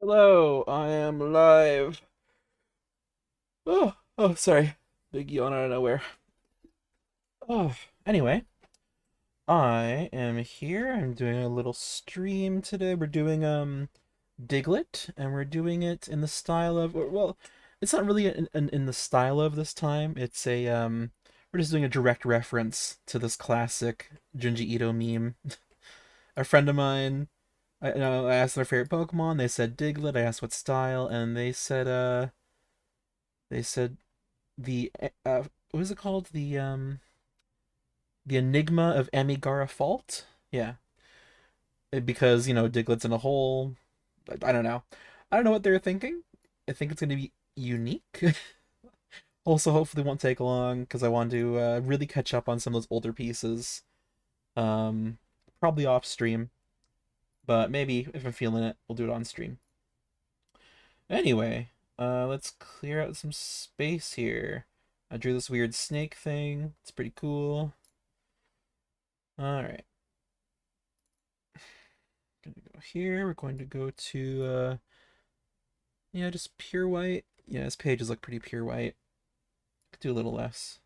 Hello, I am live. Sorry. Big yawn out of nowhere. Oh, anyway, I am here. I'm doing a little stream today. We're doing Diglett, and we're doing it in the style of well, it's not really in the style of this time. It's a we're just doing a direct reference to this classic Junji Ito meme. A friend of mine, I asked their favorite Pokemon. They said Diglett. I asked what style, and they said the what is it called? The Enigma of Amigara Fault. Yeah, because Diglett's in a hole. I don't know. I don't know what they're thinking. I think it's going to be unique. Also, hopefully, won't take long because I want to really catch up on some of those older pieces. Um, Probably off stream, but maybe if I'm feeling it, we'll do it on stream. Anyway, let's clear out some space here. I drew this weird snake thing. It's pretty cool. All right. Gonna go here. We're going to go to yeah, just pure white. Yeah, his pages look pretty pure white. Could do a little less.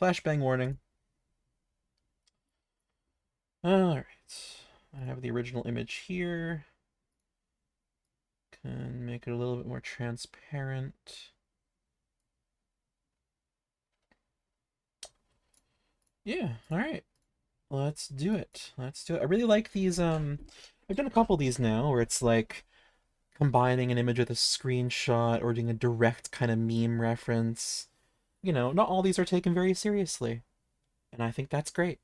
Flashbang warning. All right. I have the original image here. Can make it a little bit more transparent. Yeah, all right. Let's do it. Let's do it. I really like these I've done a couple of these now where it's like combining an image with a screenshot or doing a direct kind of meme reference. Not all these are taken very seriously, and I think that's great.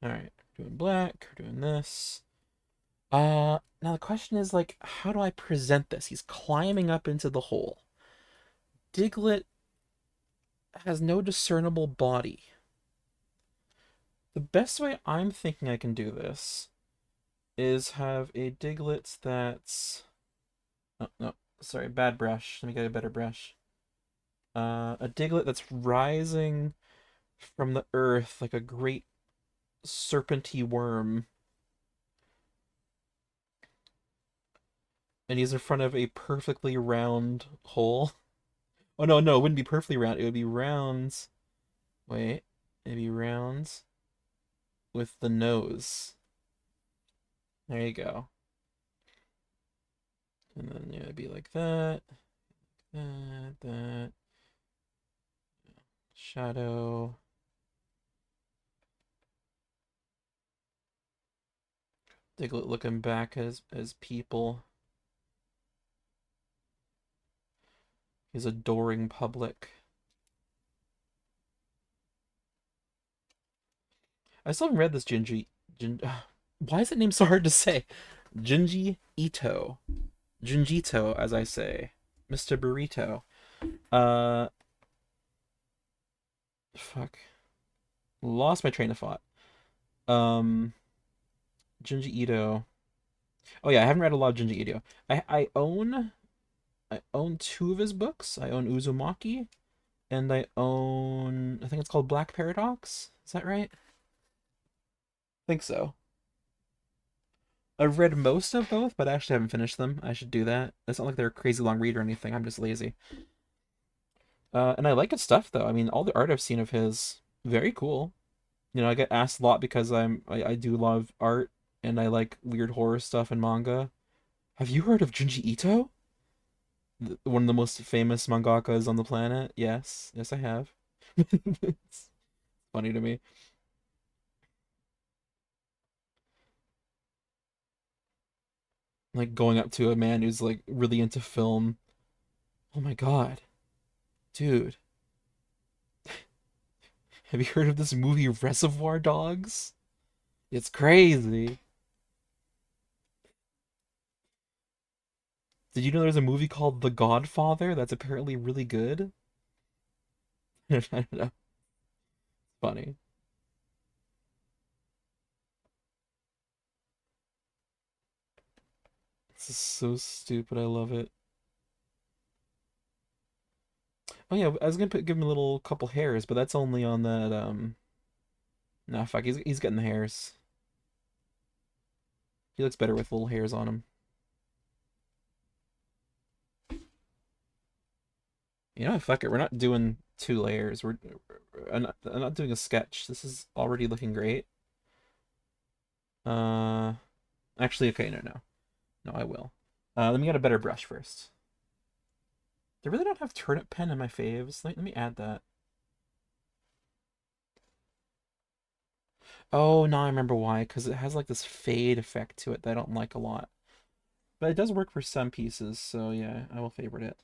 All right, we're doing black, we're doing this. Now the question is like, how do I present this? He's climbing up into the hole. Diglett has no discernible body. The best way I'm thinking I can do this is have a Diglett that's... Oh, no, sorry, bad brush. Let me get a better brush. A Diglett that's rising from the earth like a great serpenty worm, and he's in front of a perfectly round hole. Oh no, no, it wouldn't be perfectly round. It would be rounds. Wait, it'd be rounds with the nose. There you go. And then yeah, it'd be like that, that. Shadow. Diglett looking back as people. His adoring public. I still haven't read this why is that name so hard to say? Junji Ito. Junjito, as I say. Mr. Burrito. Uh, Fuck. Lost my train of thought. Um, Junji Ito. Oh yeah, I haven't read a lot of Junji Ito. I own two of his books. I own Uzumaki, and I think it's called Black Paradox. Is that right? I think so. I've read most of both, but I actually haven't finished them. I should do that. It's not like they're a crazy long read or anything. I'm just lazy. And I like his stuff though. I mean, all the art I've seen of his, very cool. I get asked a lot because I do love art and I like weird horror stuff and manga. Have you heard of Junji Ito? One of the most famous mangakas on the planet? Yes, yes, I have. It's funny to me. Like going up to a man who's like really into film. Oh my God, dude, have you heard of this movie Reservoir Dogs? It's crazy. Did you know there's a movie called The Godfather that's apparently really good? I don't know. Funny. This is so stupid. I love it. Oh yeah, I was gonna give him a little couple hairs, but that's only on that. Nah, fuck. He's getting the hairs. He looks better with little hairs on him. You know, fuck it. We're not doing 2 layers. I'm not doing a sketch. This is already looking great. Uh, actually, okay, no, I will. Let me get a better brush first. They really don't have turnip pen in my faves. Let me add that. Oh, now I remember why. Because it has like this fade effect to it that I don't like a lot. But it does work for some pieces, so yeah, I will favorite it.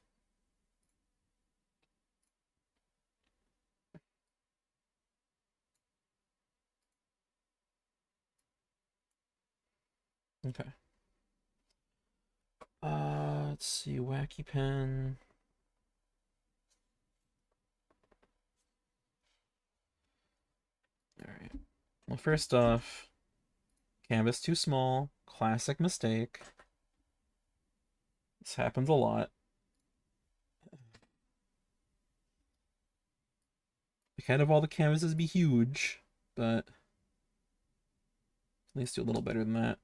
Okay. Let's see, wacky pen. All right. Well, first off, canvas too small. Classic mistake. This happens a lot. I can't have all the canvases be huge, but at least do a little better than that.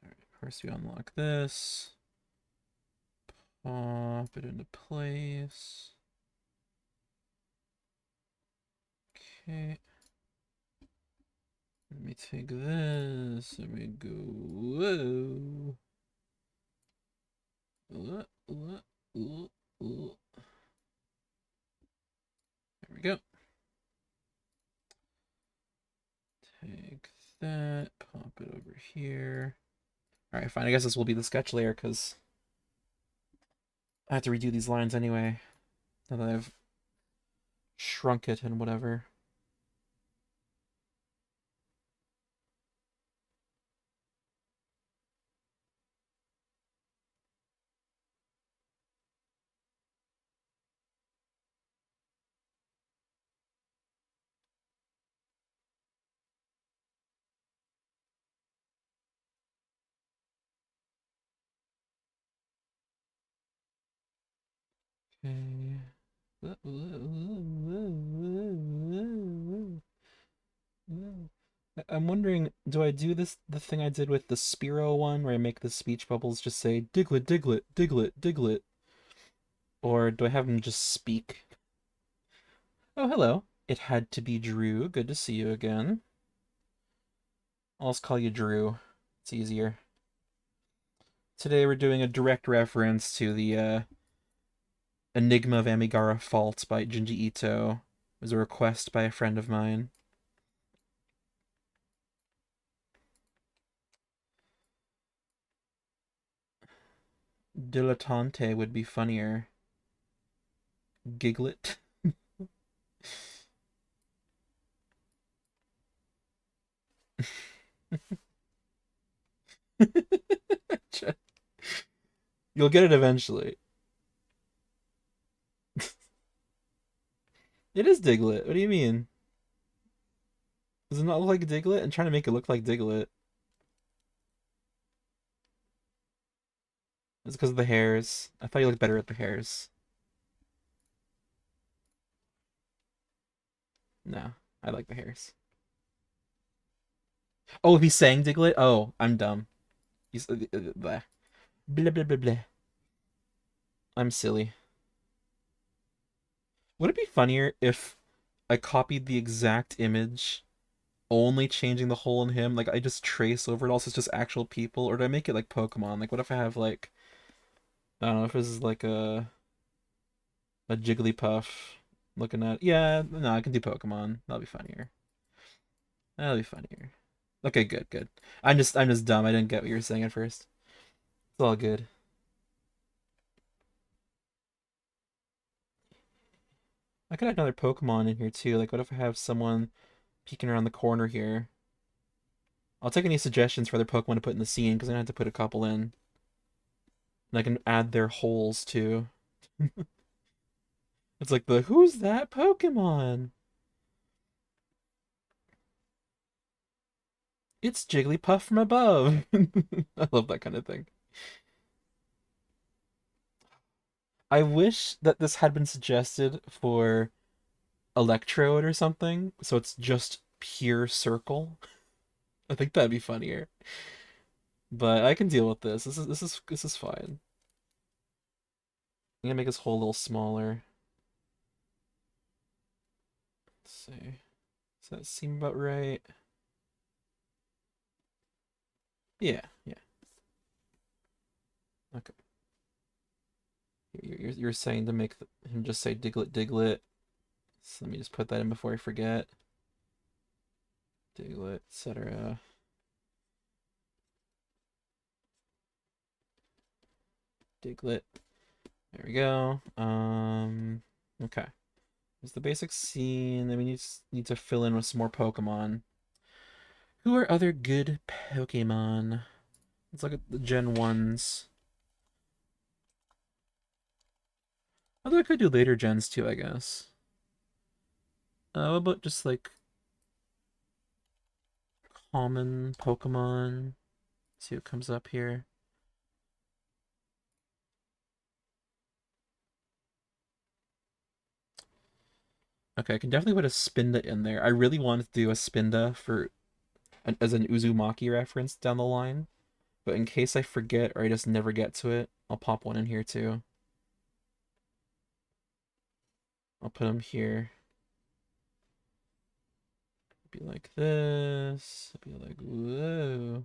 All right, first we unlock this. Pop it into place. Okay. Let me take this and we go. Whoa. There we go. Take that, pop it over here. All right, fine. I guess this will be the sketch layer because I have to redo these lines anyway. Now that I've shrunk it and whatever. Okay. I'm wondering, do I do the thing I did with the Spiro one where I make the speech bubbles just say Diglett, Diglett, Diglett, Diglett? Or do I have them just speak? Oh, hello. It had to be Drew. Good to see you again. I'll just call you Drew. It's easier. Today we're doing a direct reference to the Enigma of Amigara Fault by Junji Ito. It was a request by a friend of mine. Dilettante would be funnier. Giglet. You'll get it eventually. It is Diglett. What do you mean? Does it not look like Diglett? I'm trying to make it look like Diglett. It's because of the hairs. I thought you looked better with the hairs. No, I like the hairs. Oh, if he's saying Diglett? Oh, I'm dumb. He's blah. Blah blah blah blah. I'm silly. Would it be funnier if I copied the exact image, only changing the hole in him? Like I just trace over it all, so it's just actual people, or do I make it like Pokemon? Like what if I have like I don't know if this is like a Jigglypuff looking at yeah, no, I can do Pokemon. That'll be funnier. That'll be funnier. Okay, good, good. I'm just dumb. I didn't get what you were saying at first. It's all good. I could have another Pokemon in here too. Like what if I have someone peeking around the corner here? I'll take any suggestions for other Pokemon to put in the scene because I have to put a couple in. And I can add their holes too. It's like the who's that Pokemon? It's Jigglypuff from above. I love that kind of thing. I wish that this had been suggested for Electrode or something, so it's just pure circle. I think that'd be funnier. But I can deal with this. This is fine. I'm gonna make this hole a little smaller. Let's see. Does that seem about right? Yeah, yeah. Okay. You're saying to make him just say Diglett Diglett. So let me just put that in before I forget. Diglett, etc. Diglett. There we go. Okay. There's the basic scene. Then we need to fill in with some more Pokemon. Who are other good Pokemon? Let's look at the Gen 1s. Although I could do later gens too, I guess. What about just like common Pokemon? See what comes up here. Okay, I can definitely put a Spinda in there. I really wanted to do a Spinda as an Uzumaki reference down the line, but in case I forget or I just never get to it, I'll pop one in here too. I'll put him here. Be like this. Be like, whoa.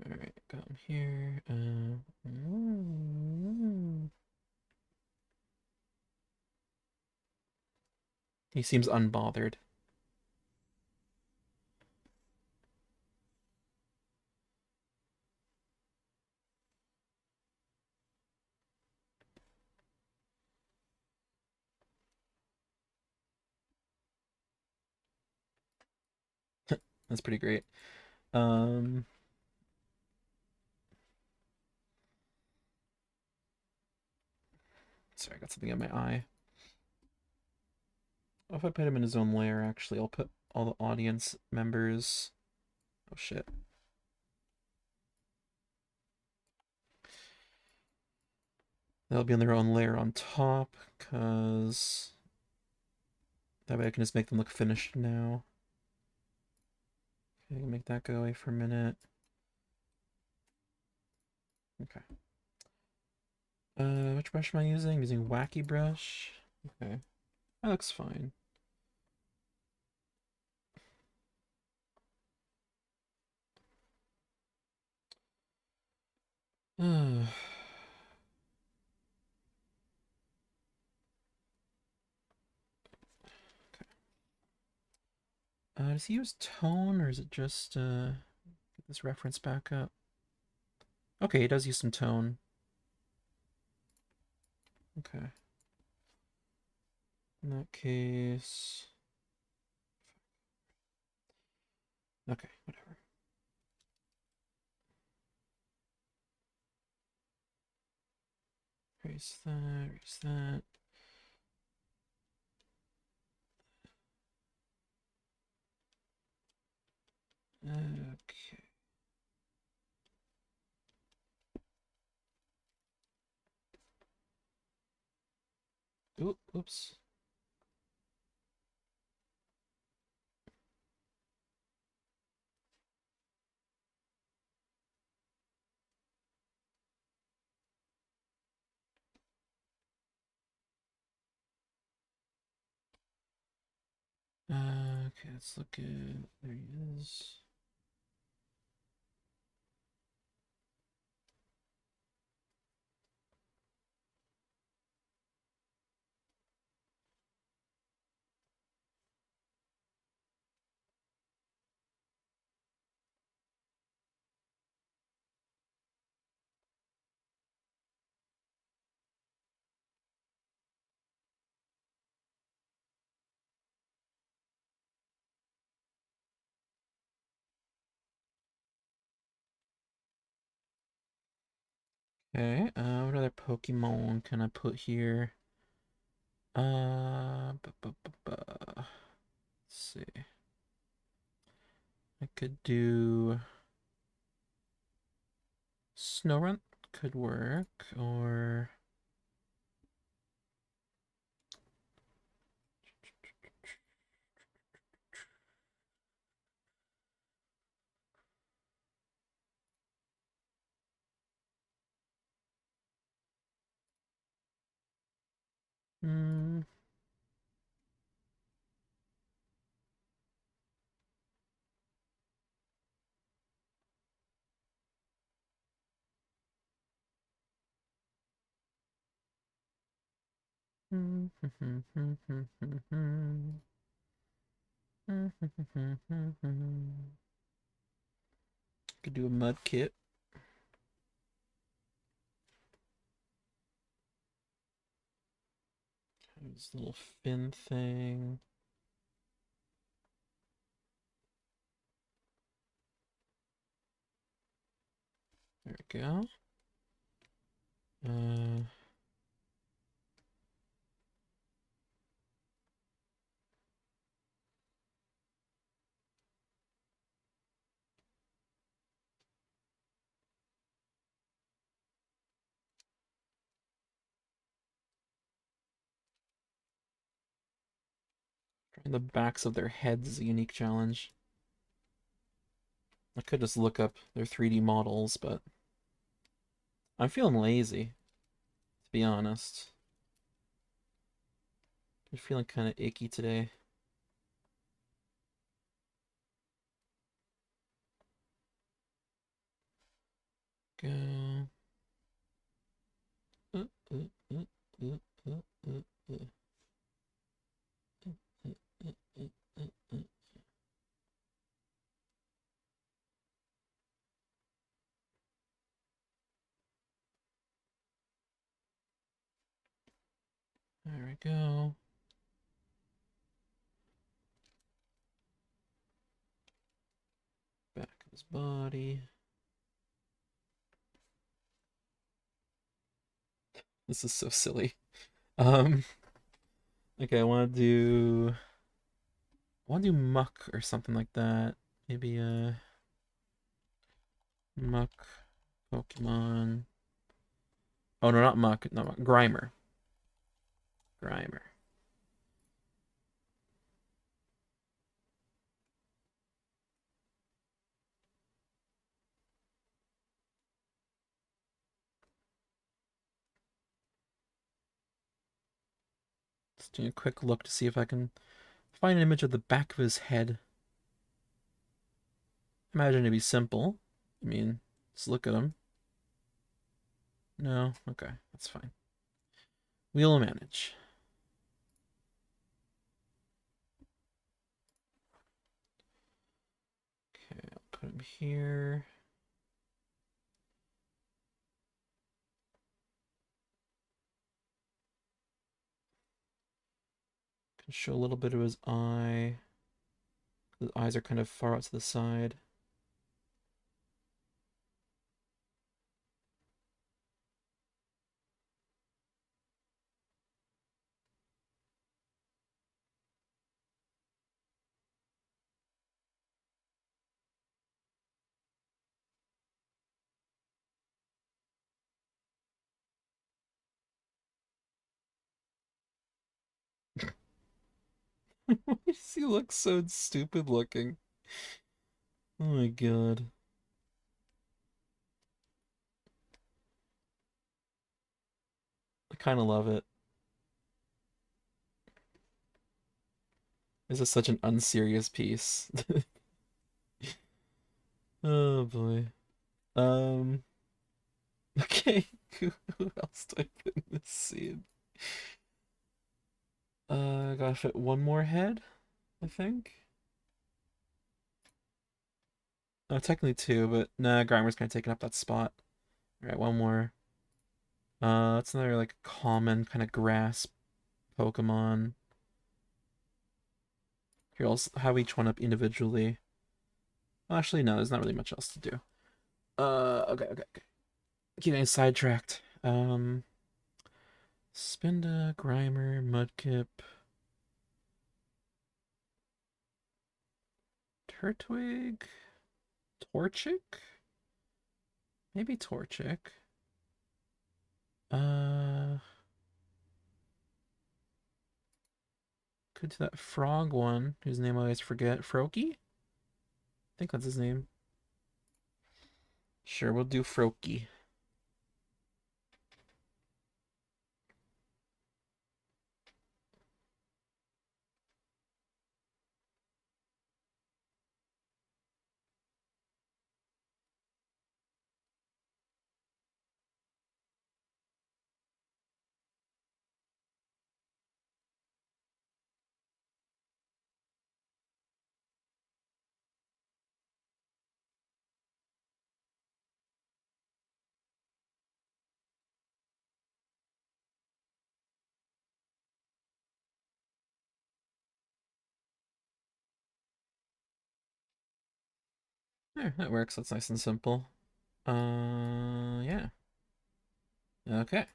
All right, got him here. He seems unbothered. That's pretty great. Um, Sorry, I got something in my eye. Oh, if I put him in his own layer, actually, I'll put all the audience members. Oh shit. They'll be in their own layer on top, because that way I can just make them look finished now. Okay, make that go away for a minute. Okay. Which brush am I using? I'm using Wacky Brush. Okay. That looks fine. Okay. Does he use tone, or is it just, get this reference back up? Okay, he does use some tone. Okay. In that case... Okay, whatever. Erase that, erase that. Okay. Oop, oops. Okay, let's look at... There he is. Okay, what other Pokemon can I put here? Let's see. I could do Snorunt could work, or Mm. Could do a mud kit. This little fin thing. There we go. Uh, Drawing the backs of their heads is a unique challenge. I could just look up their 3D models, but I'm feeling lazy, to be honest. I'm feeling kind of icky today. Go. Uh, uh, uh, uh, uh, uh, uh. There we go. Back of his body. This is so silly. Um, okay, I want to do muck or something like that. Maybe muck Pokemon. Oh no, not muck, not muck. Grimer. Grimer. Just doing a quick look to see if I can find an image of the back of his head. Imagine it'd be simple. I mean, just look at him. No? Okay, that's fine. We'll manage. Okay, I'll put him here. Can show a little bit of his eye. The eyes are kind of far out to the side. Why does he look so stupid looking? Oh my god. I kind of love it. This is such an unserious piece. Oh boy. Um, okay. Who else do I put in this scene? Gotta fit one more head, I think. Oh, technically two, but nah, Grimer's kind of taking up that spot. All right, one more. It's another like common kind of grass Pokemon. Here, I'll have each one up individually. Well, actually, no, there's not really much else to do. Okay. Getting sidetracked. Spinda, Grimer, Mudkip, Turtwig, Torchic? Maybe Torchic. Uh, could do that frog one, whose name I always forget. Froakie? I think that's his name. Sure, we'll do Froakie. There, that works. That's nice and simple. Yeah. Okay.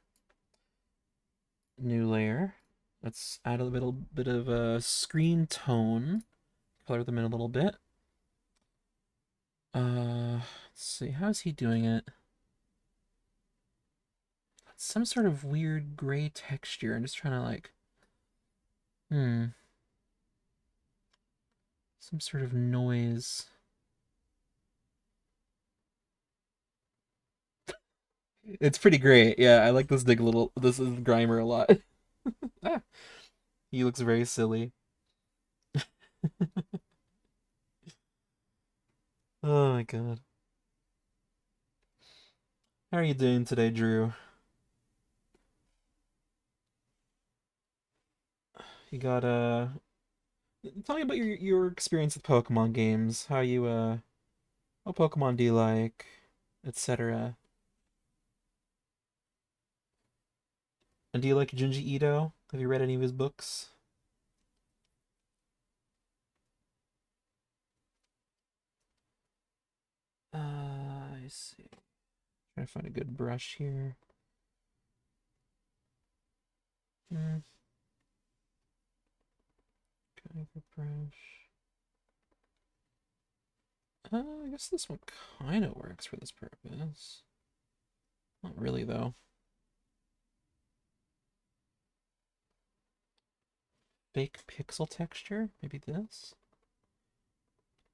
New layer. Let's add a little bit of a screen tone. Color them in a little bit. Let's see. How's he doing it? Some sort of weird gray texture. I'm just trying to like, hmm, some sort of noise. It's pretty great. Yeah, I like this is Grimer a lot. Ah, he looks very silly. Oh my god. How are you doing today, Drew? You got tell me about your experience with Pokemon games. How you what Pokemon do you like, etc. And do you like Junji Ito? Have you read any of his books? I see. Trying to find a good brush here. Hmm, Tiger brush. I guess this one kind of works for this purpose. Not really, though. Fake pixel texture? Maybe this?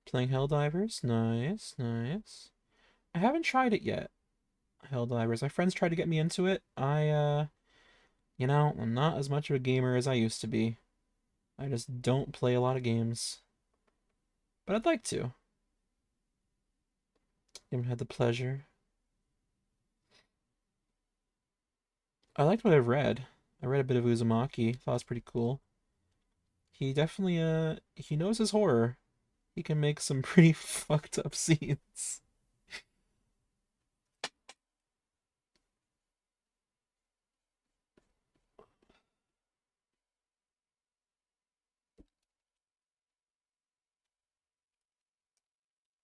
Playing Helldivers? Nice, nice. I haven't tried it yet. Helldivers. My friends tried to get me into it. I'm not as much of a gamer as I used to be. I just don't play a lot of games. But I'd like to. Haven't had the pleasure. I liked what I've read. I read a bit of Uzumaki. Thought it was pretty cool. He definitely he knows his horror. He can make some pretty fucked up scenes.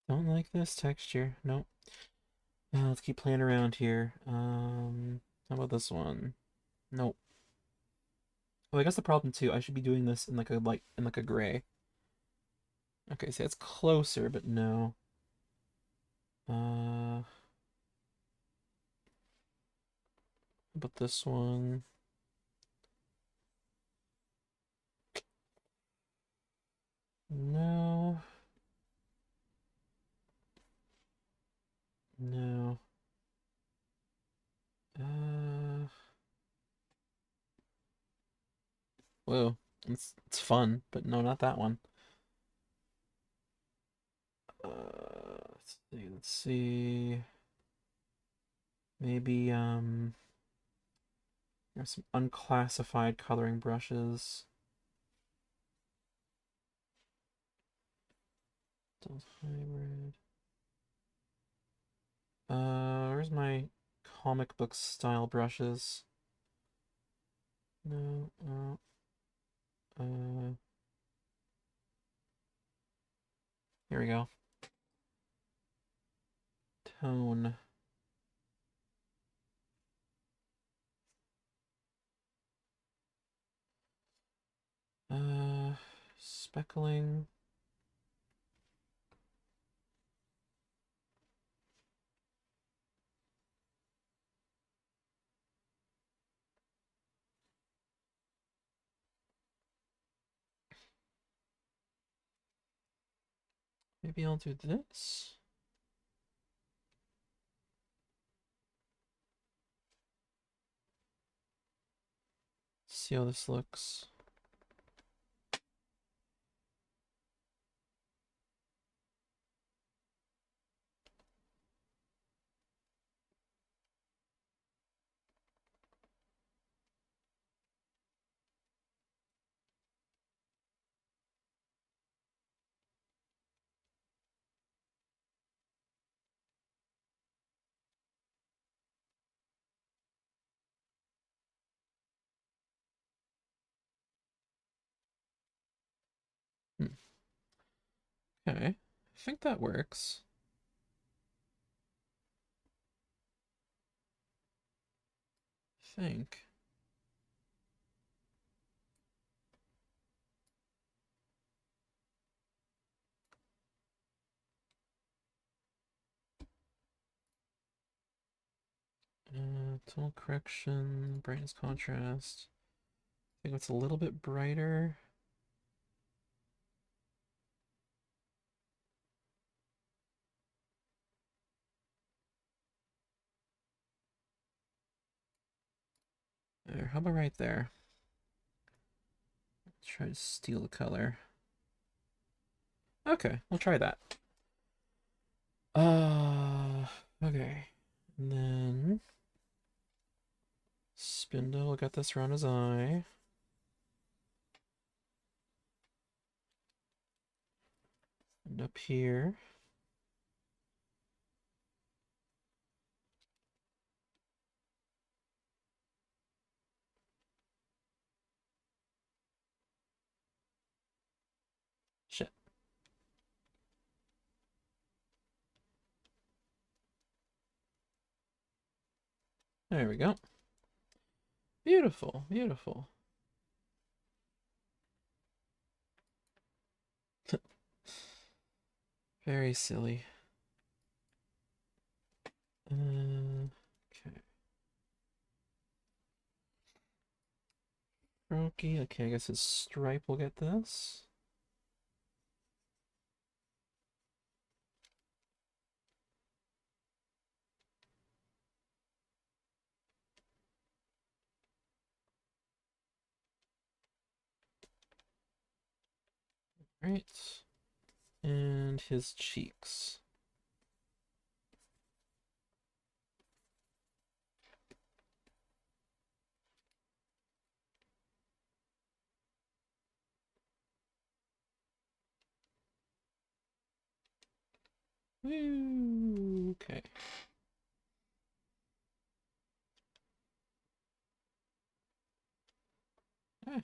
Don't like this texture. Nope. Let's keep playing around here. How about this one? Nope. Oh, I guess the problem too, I should be doing this in like a gray. Okay, so it's closer, but no. How about this one? No. No. Uh, Whoa. It's fun, but no, not that one. Let's see. Maybe there's some unclassified coloring brushes. Hybrid. Where's my comic book style brushes? No, uh, here we go. Tone. Uh, Speckling. Maybe I'll do this. See how this looks. Hmm. Okay, I think that works. think. Tonal correction, brightness contrast. I think it's a little bit brighter. There, how about right there? Let's try to steal the color. Okay, we'll try that. Okay. And then Spindle got this around his eye. And up here. Shit. There we go. Beautiful, beautiful. Very silly. Okay. Roki, okay, I guess his stripe will get this. Right. And his cheeks. Woo, okay. Eh.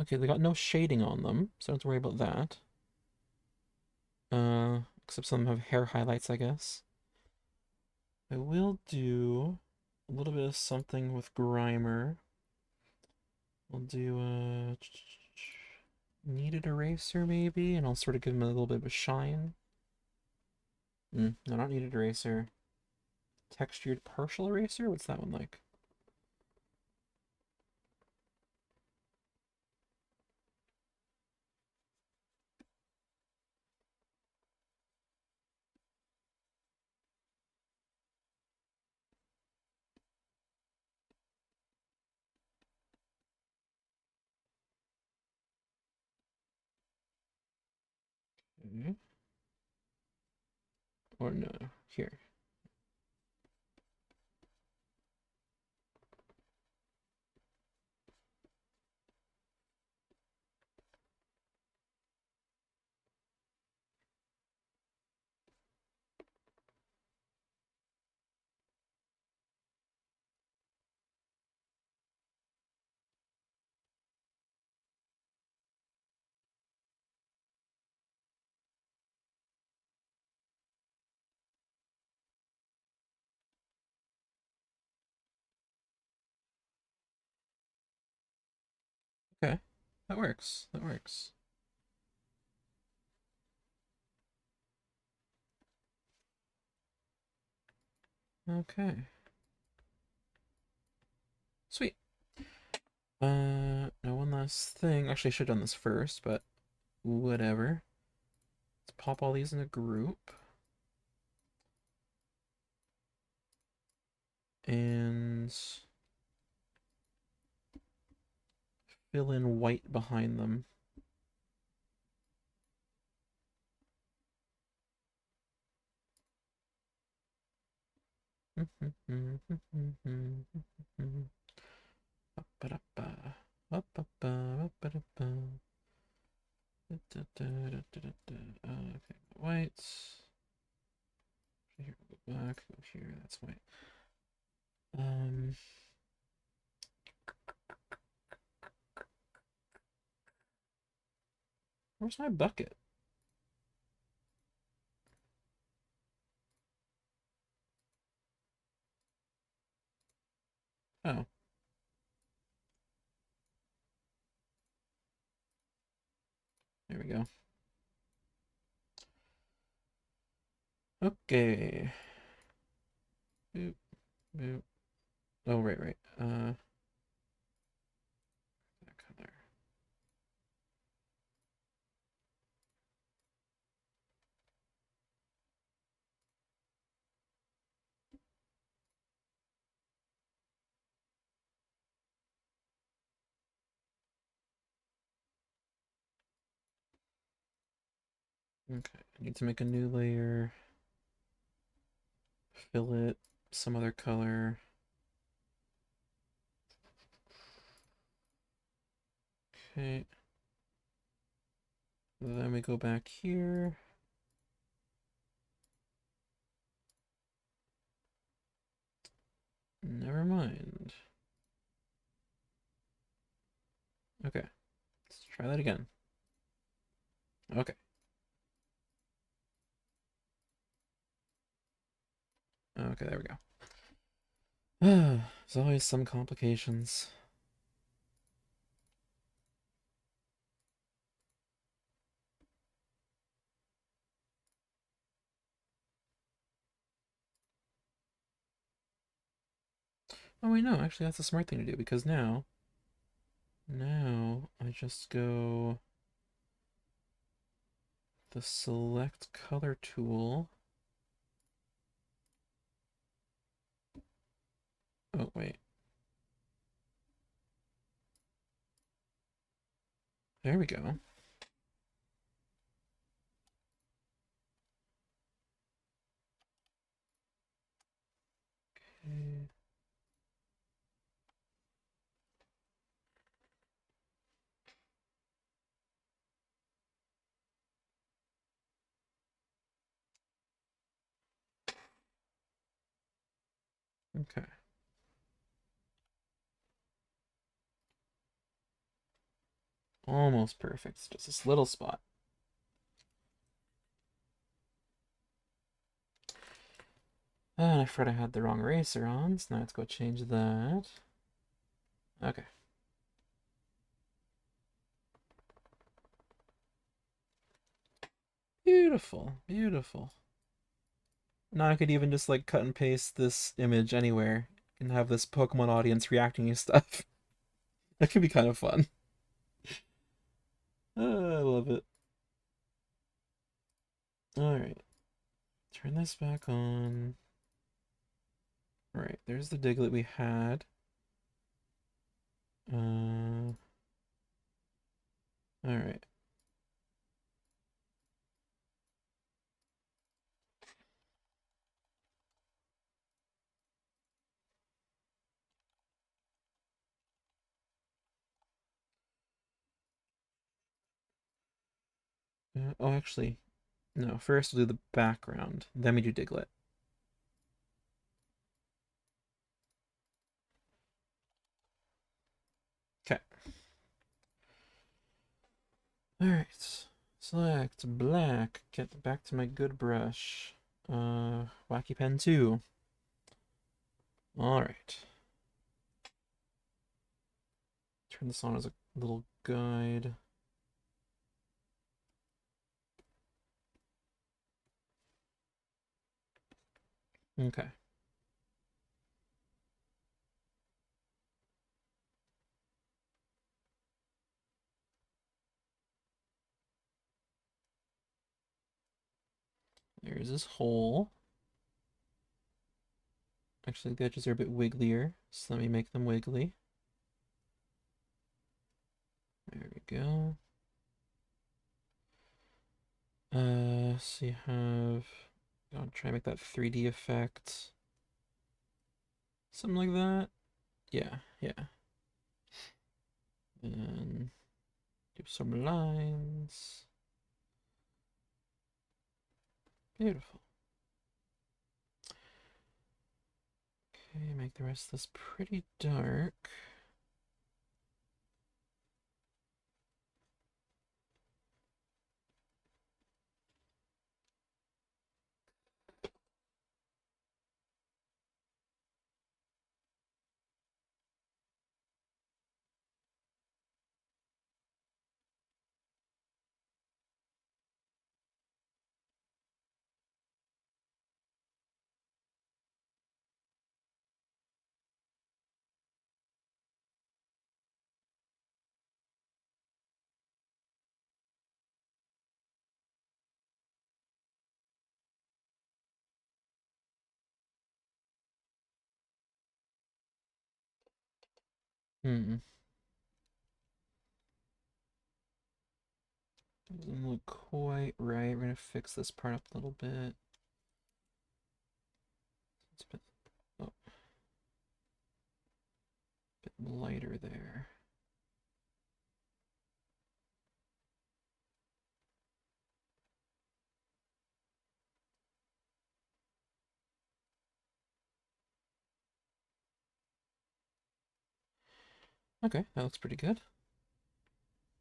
Okay, they got no shading on them, so don't have to worry about that. Except some have hair highlights, I guess. I will do a little bit of something with Grimer. We'll do a kneaded eraser maybe, and I'll sort of give him a little bit of a shine. No, not kneaded eraser. Textured partial eraser? What's that one like? Okay. Or no, here. Okay, that works. That works. Okay. Sweet. Now one last thing. Actually, I should have done this first, but whatever. Let's pop all these in a group. And fill in white behind them. Okay, white. Here, go back, go here, that's white. Where's my bucket? Oh. There we go. Okay. Boop, boop. Oh, right. That color. Okay, I need to make a new layer. Fill it some other color. Okay. Then we go back here. Never mind. Okay. Let's try that again. Okay. Okay, there we go. There's always some complications. Oh wait, no, actually that's a smart thing to do because now I just go the select color tool. Oh wait. There we go. Okay. Okay. Almost perfect. It's just this little spot. And I forgot I had the wrong eraser on, so now let's go change that. Okay. Beautiful, beautiful. Now I could even just like cut and paste this image anywhere and have this Pokemon audience reacting to stuff. That could be kind of fun. I love it. Alright. Turn this back on. Alright, there's the Diglett we had. Alright. Oh, actually, no. First we'll do the background, then we do Diglett. Okay. Alright. Select black. Get back to my good brush. Wacky Pen 2. Alright. Turn this on as a little guide. Okay. There's this hole. Actually, the edges are a bit wigglier, so let me make them wiggly. There we go. So you have... I'll try and make that 3D effect. Something like that. Yeah. And do some lines. Beautiful. Okay, make the rest of this pretty dark. Hmm. Doesn't look quite right. We're gonna fix this part up a little bit. It's a bit, oh, bit lighter there. Okay, that looks pretty good.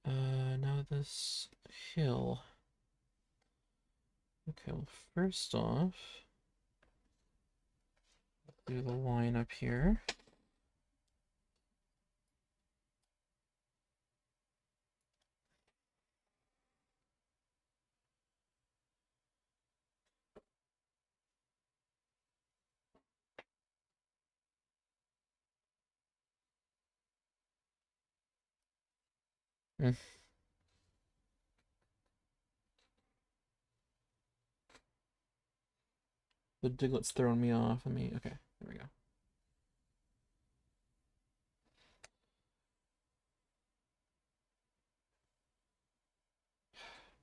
Now this hill. Okay, well, first off, do the line up here. Mm. The Diglett's throwing me off. Okay, there we go.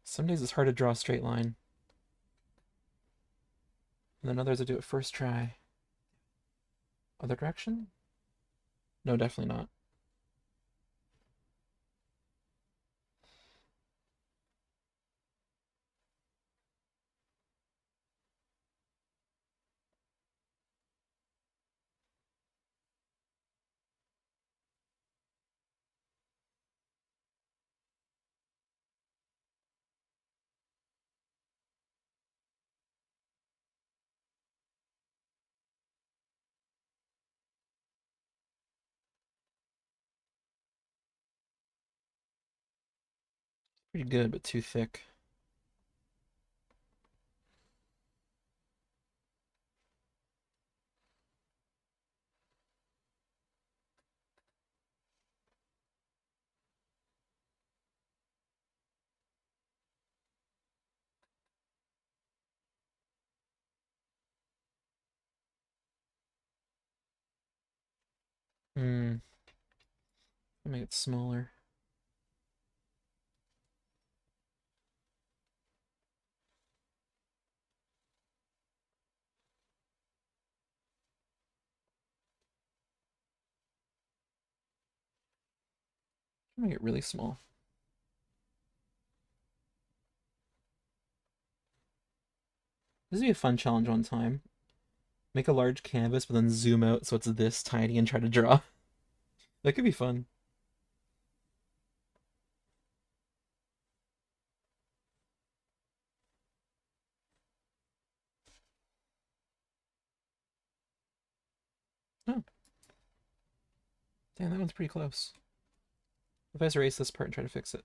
Some days it's hard to draw a straight line. And then others I do it first try. Other direction? No, definitely not. Pretty good, but too thick. Hmm. Make it smaller. Make it really small. This would be a fun challenge one time. Make a large canvas, but then zoom out so it's this tiny and try to draw. That could be fun. Oh, damn, that one's pretty close. If I just erase this part and try to fix it.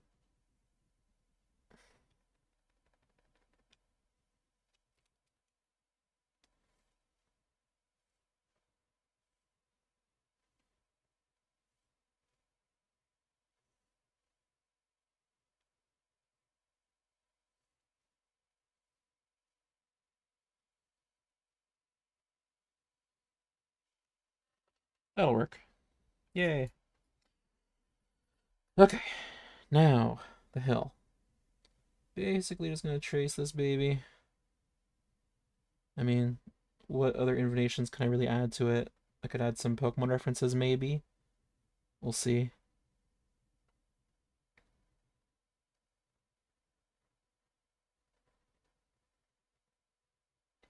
That'll work. Yay. Okay, now the hill. Basically just gonna trace this baby. I mean, what other innovations can I really add to it? I could add some Pokemon references, maybe. We'll see.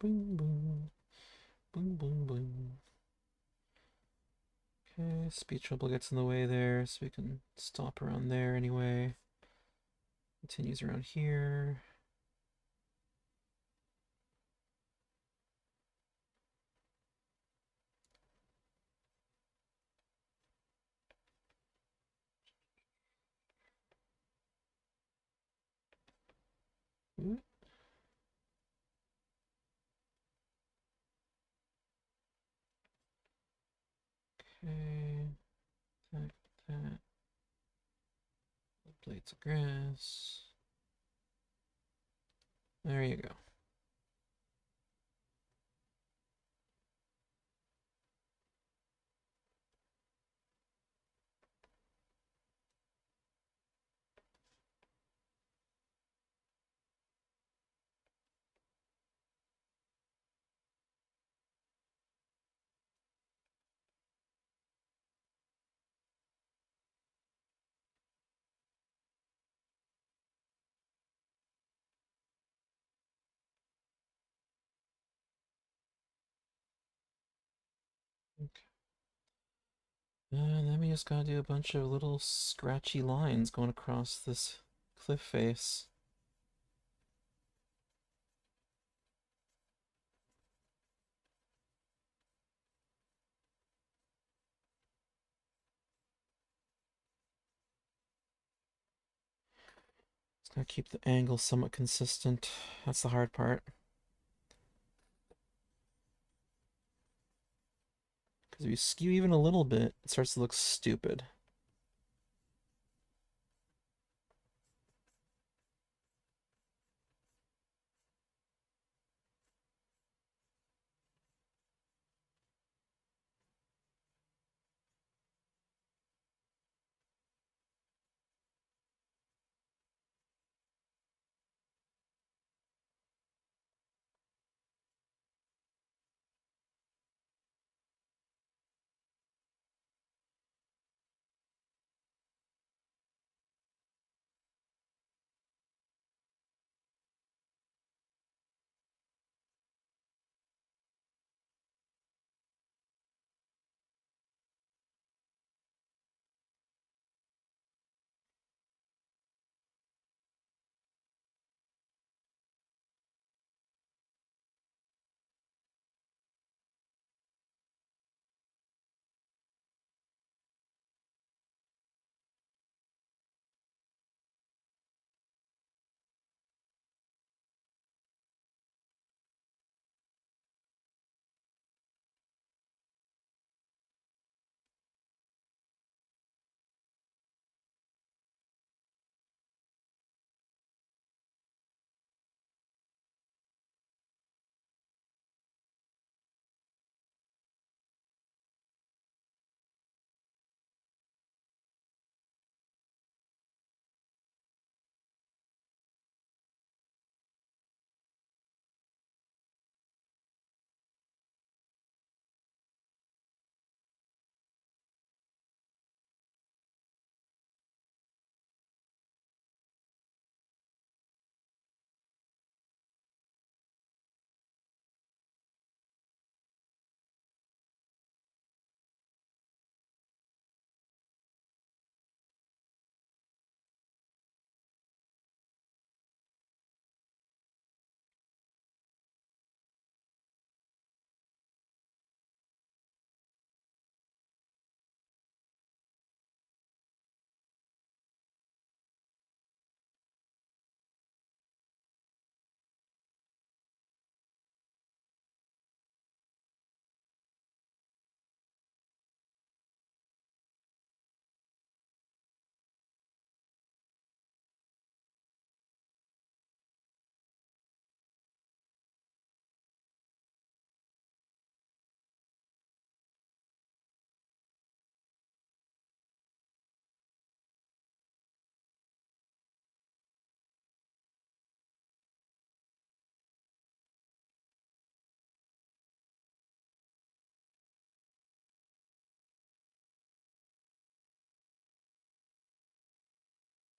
Boom, boom. Boom, boom, boom. Okay, speed trouble gets in the way there, so we can stop around there anyway. Continues around here. Ooh. Okay, that, that. Blades of grass. There you go. Okay. And then we just gotta do a bunch of little scratchy lines going across this cliff face. Just gotta keep the angle somewhat consistent. That's the hard part. Because if you skew even a little bit, it starts to look stupid.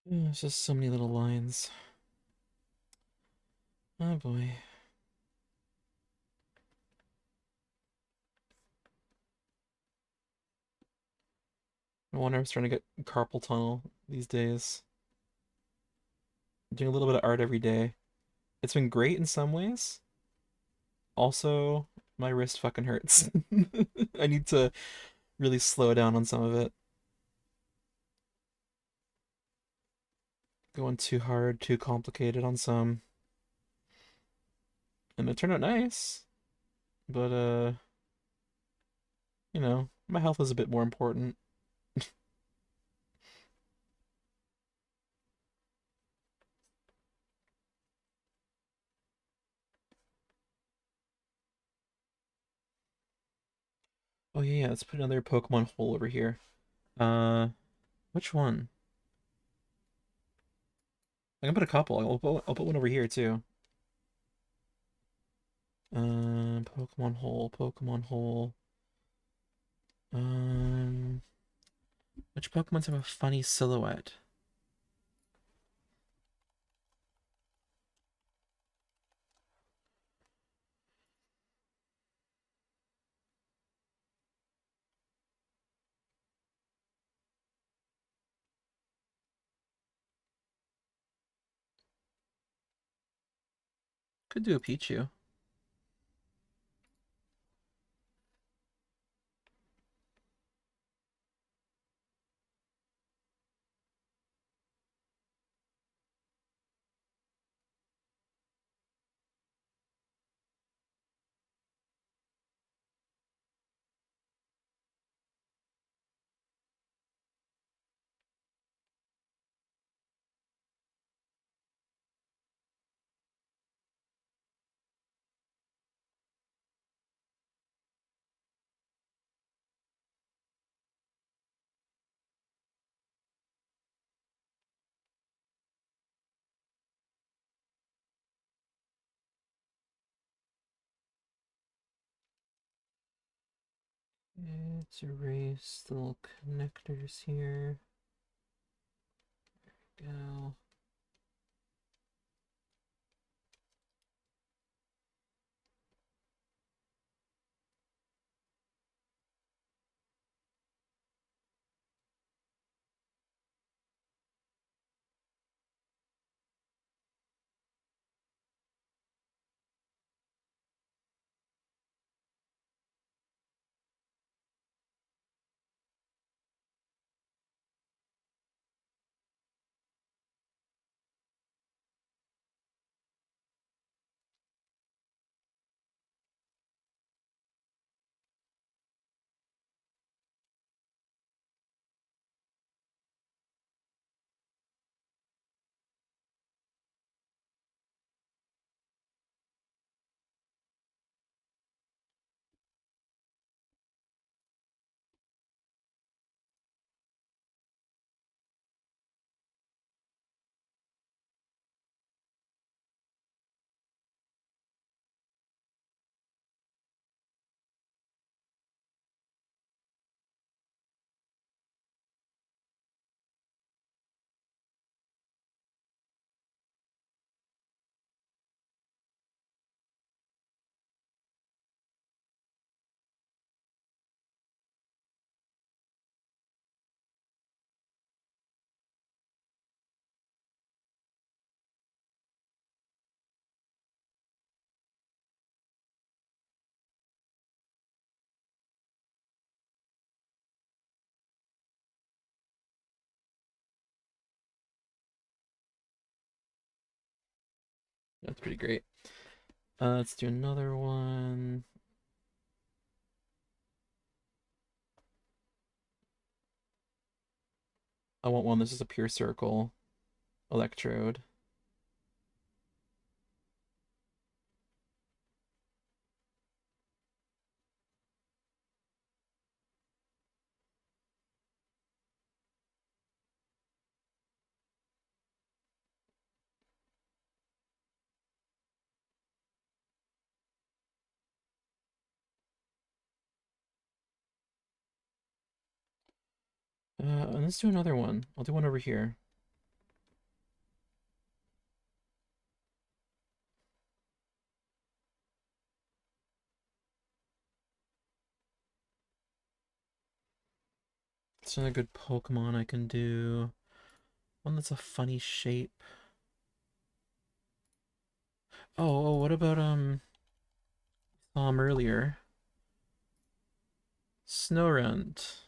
It's just so many little lines. Oh boy. I wonder if I'm starting to get carpal tunnel these days. Doing a little bit of art every day. It's been great in some ways. Also, my wrist fucking hurts. I need to really slow down on some of it. Going too hard, too complicated on some. And it turned out nice. But my health is a bit more important. Oh yeah, let's put another Pokemon hole over here. Uh which one? I can put a couple. I'll put one over here too. Pokemon hole, Pokemon hole. Um, which Pokemons have a funny silhouette? Could do a Pichu. Let's erase the little connectors here. Go. That's pretty great. Let's do another one. I want one. This is a pure circle electrode. And let's do another one. I'll do one over here. Let's What's another good Pokemon I can do? One that's a funny shape. Oh, what about earlier? Snorunt.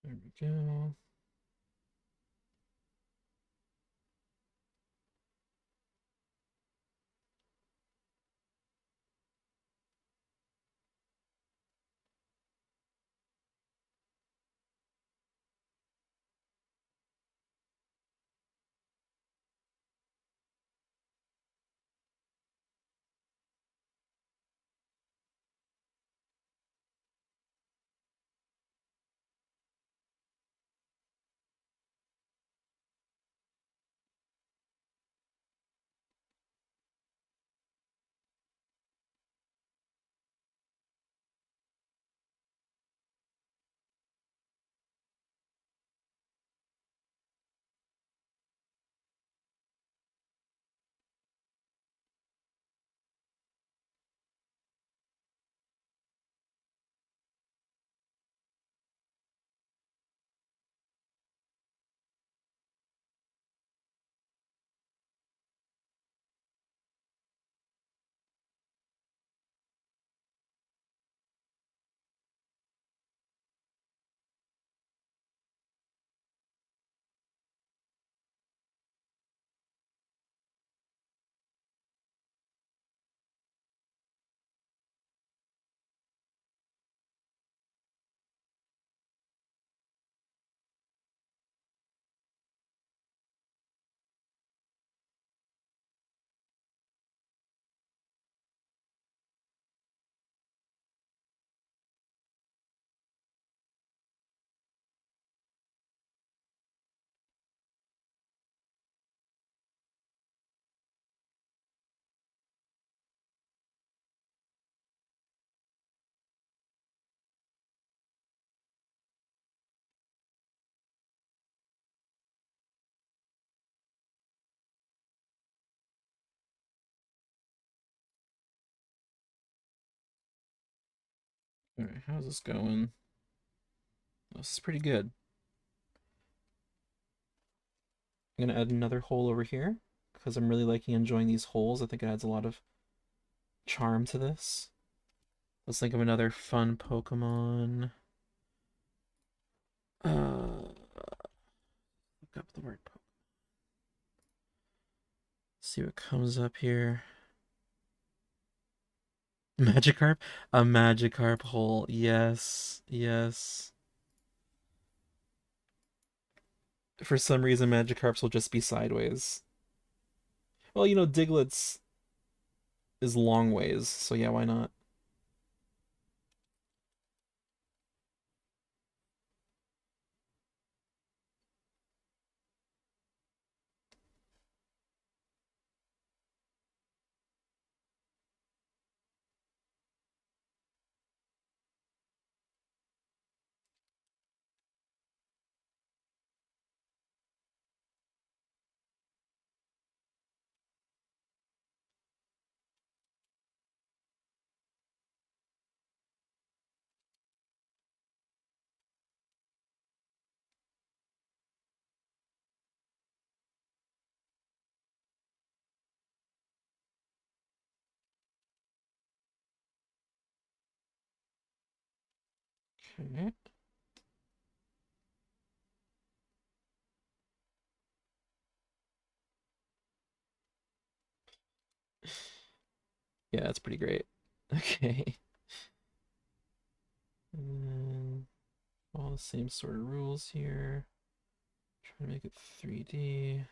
There we go. Alright, how's this going? This is pretty good. I'm gonna add another hole over here because I'm really liking enjoying these holes. I think it adds a lot of charm to this. Let's think of another fun Pokemon. Look up the word Pokemon. See what comes up here. Magikarp? A Magikarp hole. Yes. Yes. For some reason, Magikarps will just be sideways. Well, you know, Diglett's is long ways, so yeah, why not? Okay. Yeah, that's pretty great. Okay. And all the same sort of rules here. Try to make it 3D.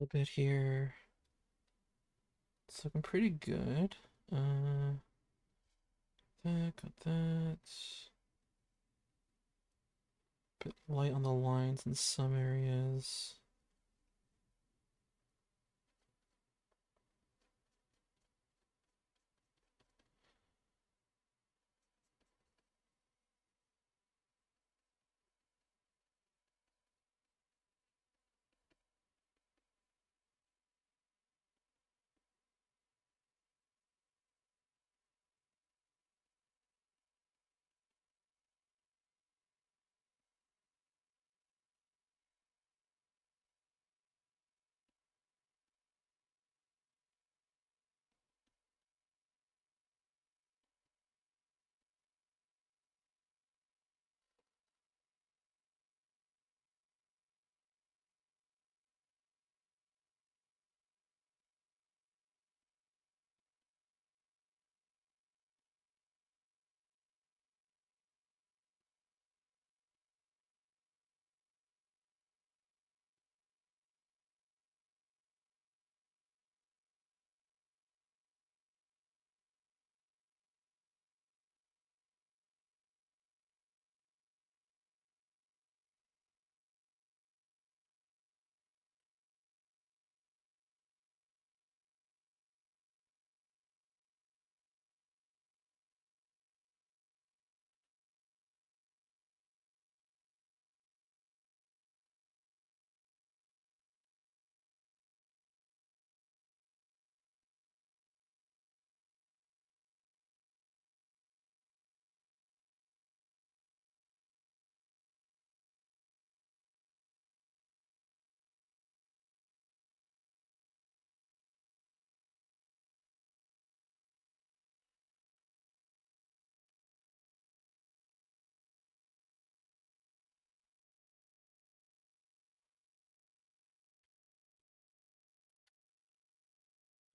A little bit here. It's looking pretty good. Got that. Bit light on the lines in some areas.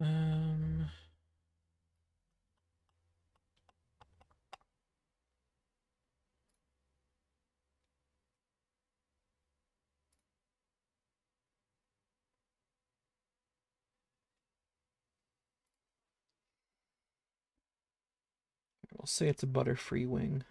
Um, we'll say it's a butterfree wing.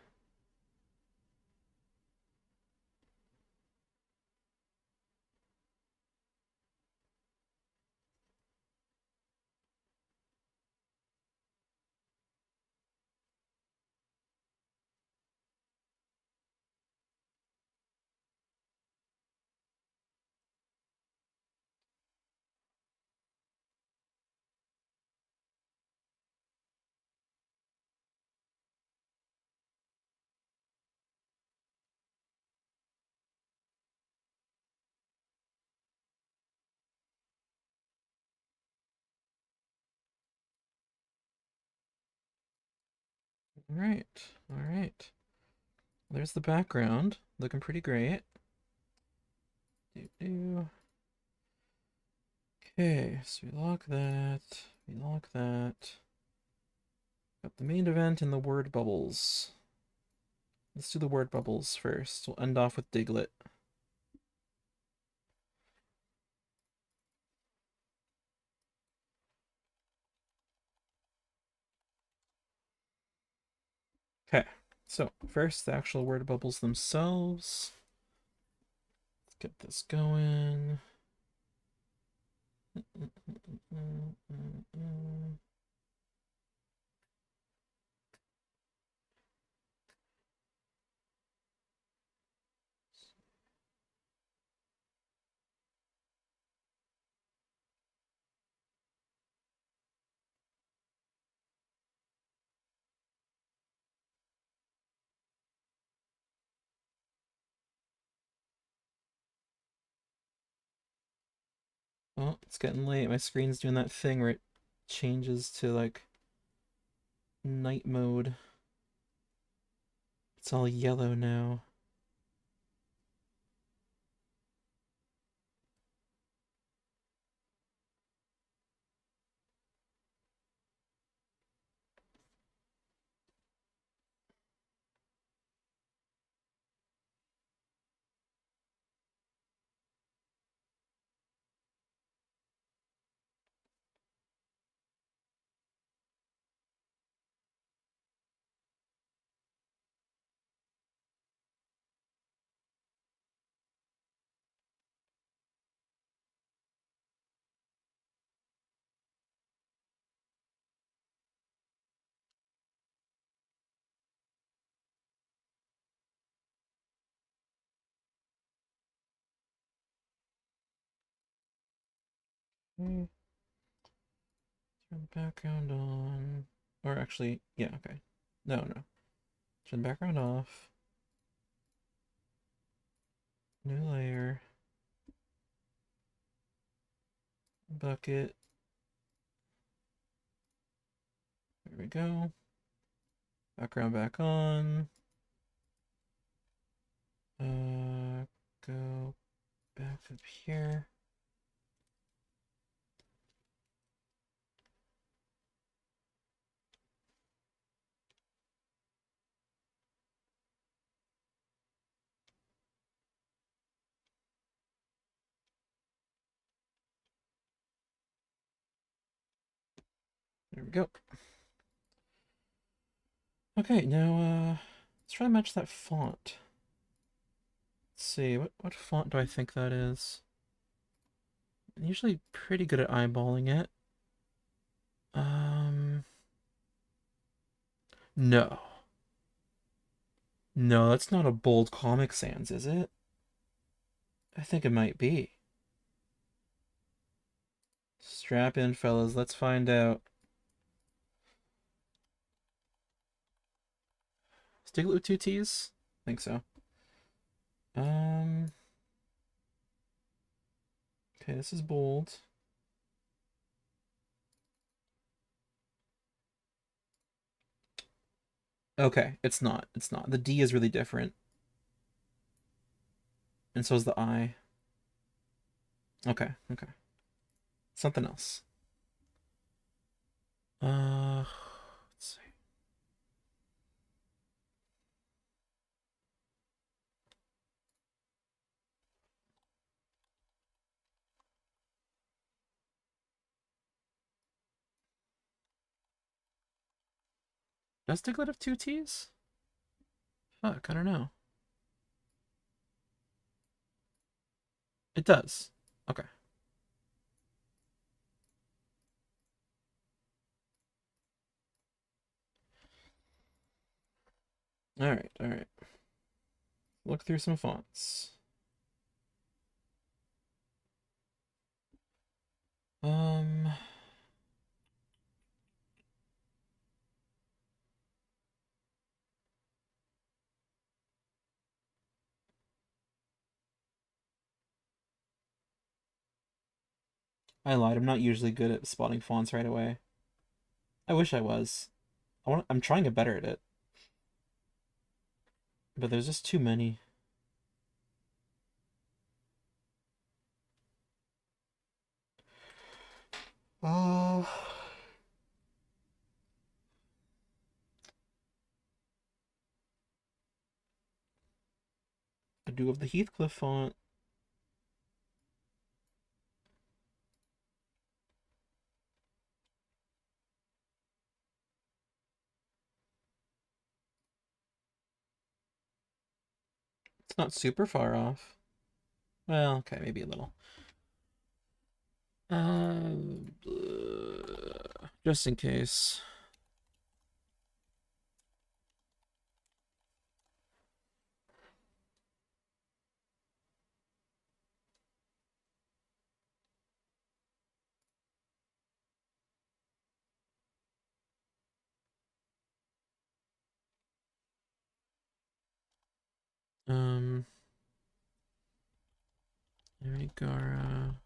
All right, all right. There's the background, looking pretty great. Okay, so we lock that. We lock that. Got the main event and the word bubbles. Let's do the word bubbles first. We'll end off with Diglett. Okay, so first the actual word bubbles themselves. Let's get this going. Oh, it's getting late. My screen's doing that thing where it changes to like night mode. It's all yellow now. Okay. Turn the background on. Or actually, yeah, okay. No, no. Turn the background off. New layer. Bucket. There we go. Background back on. Go back up here. There we go. Okay, now let's try to match that font. Let's see, what font do I think that is? I'm usually pretty good at eyeballing it. No. No, that's not a bold Comic Sans, is it? I think it might be. Strap in, fellas, let's find out. Is Diglett with two T's? I think so. Okay, this is bold. Okay, it's not. It's not. The D is really different. And so is the I. Okay, okay. Something else. Let's see. Does Diglett have two T's? Fuck, I don't know. It does. Okay. Alright, alright. Look through some fonts. Um, I lied. I'm not usually good at spotting fonts right away. I wish I was. I'm trying to get better at it. But there's just too many. Oh. I do have the Heathcliff font. It's not super far off. Well, okay, maybe a little. Just in case. Um, Amigara.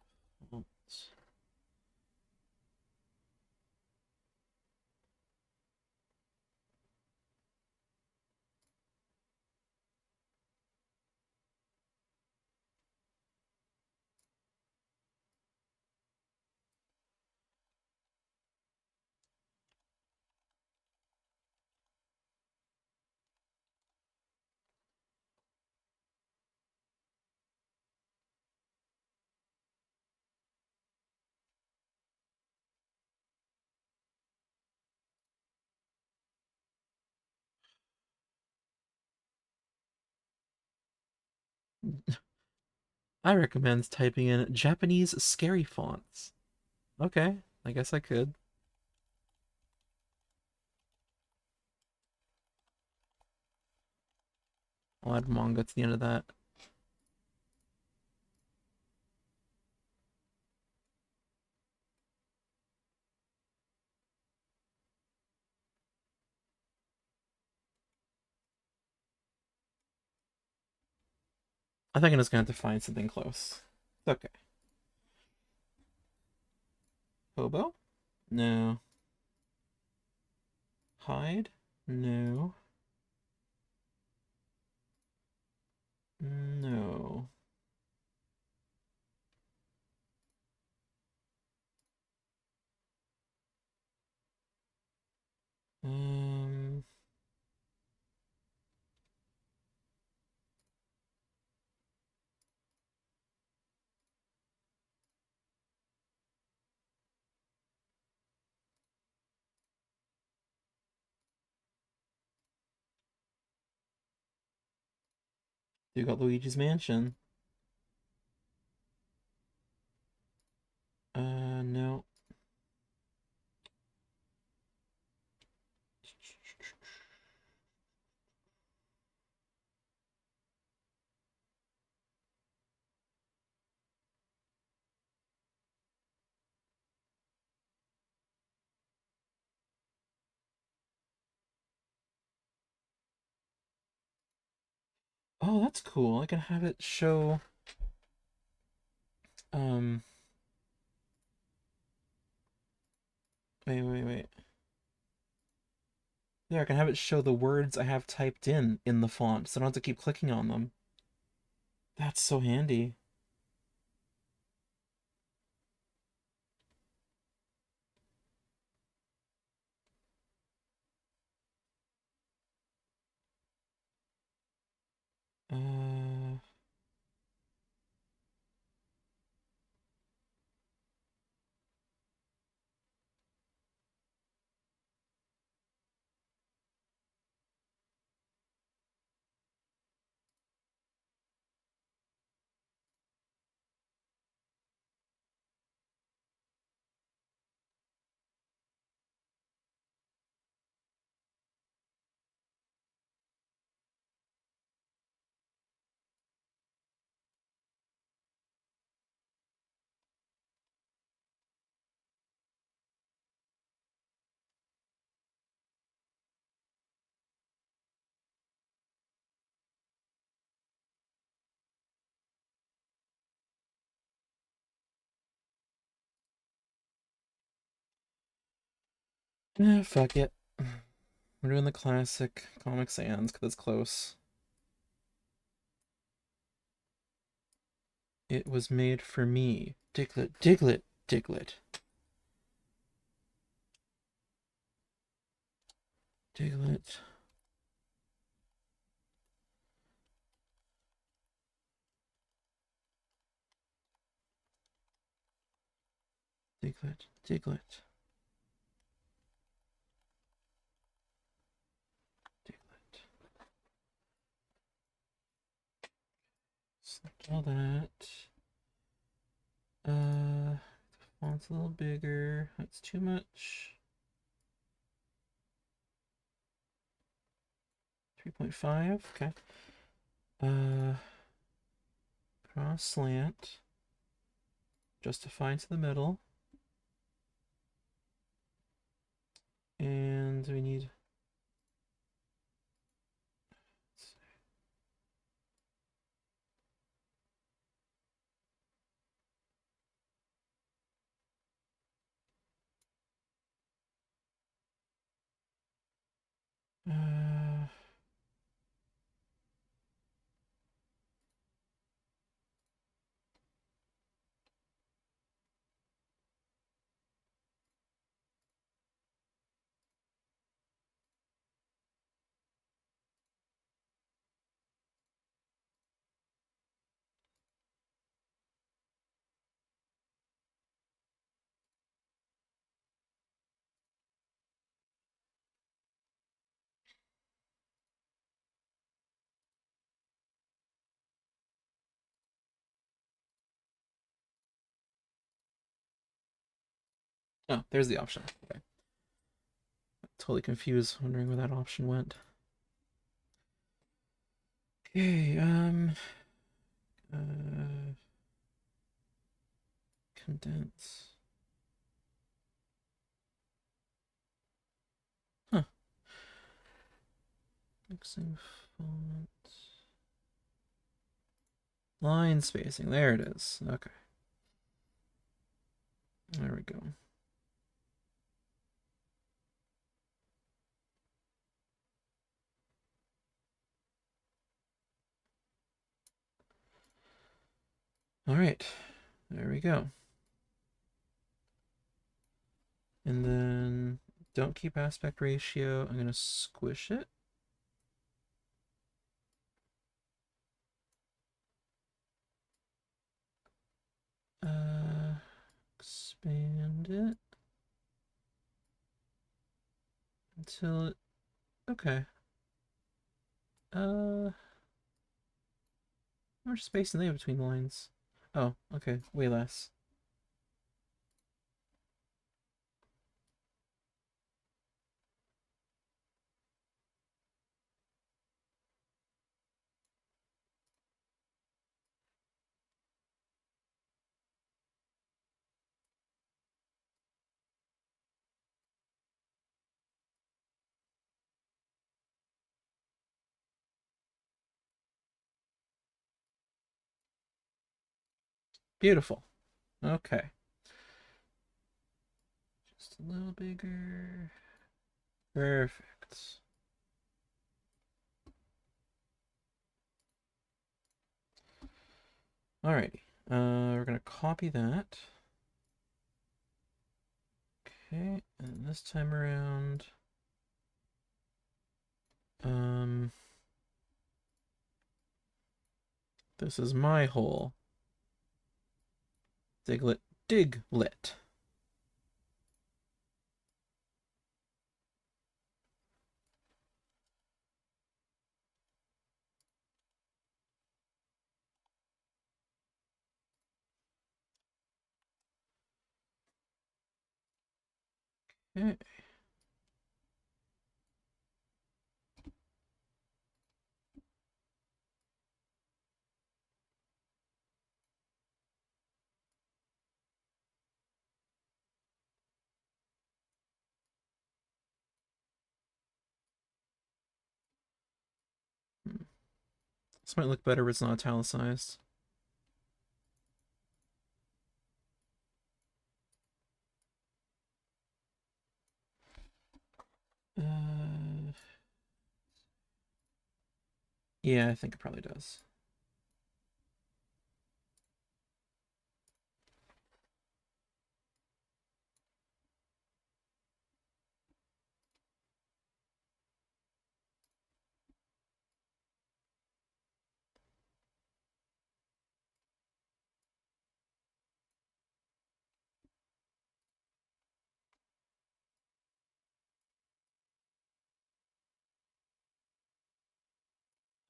I recommend typing in Japanese scary fonts. Okay, I guess I could. I'll add manga to the end of that. I think I'm just gonna have to find something close. Okay. Hobo? No. Hide? No. No. Um, you got Luigi's Mansion. No. Oh, that's cool. I can have it show, um, wait. There, I can have it show the words I have typed in the font, so I don't have to keep clicking on them. That's so handy. Uh, fuck it. We're doing the classic Comic Sans because it's close. It was made for me. Diglett, Diglett, Diglett. Diglett. Diglett, Diglett. Diglett. Select all that. The font's a little bigger. That's too much. 3.5. Okay. Cross slant. Justify to the middle. And we need. Uh, oh, there's the option. Okay. Totally confused, wondering where that option went. Okay, uh, condense. Huh. Mixing font. Line spacing. There it is. Okay. There we go. All right. There we go. And then don't keep aspect ratio. I'm going to squish it. Expand it until it, okay. How much space in there between the lines? Oh, okay, way less. Beautiful. Okay. Just a little bigger. Perfect. Alrighty. We're gonna copy that. Okay, and this time around, this is my hole. Diglett, Diglett. Okay. This might look better, but it's not italicized. Yeah, I think it probably does.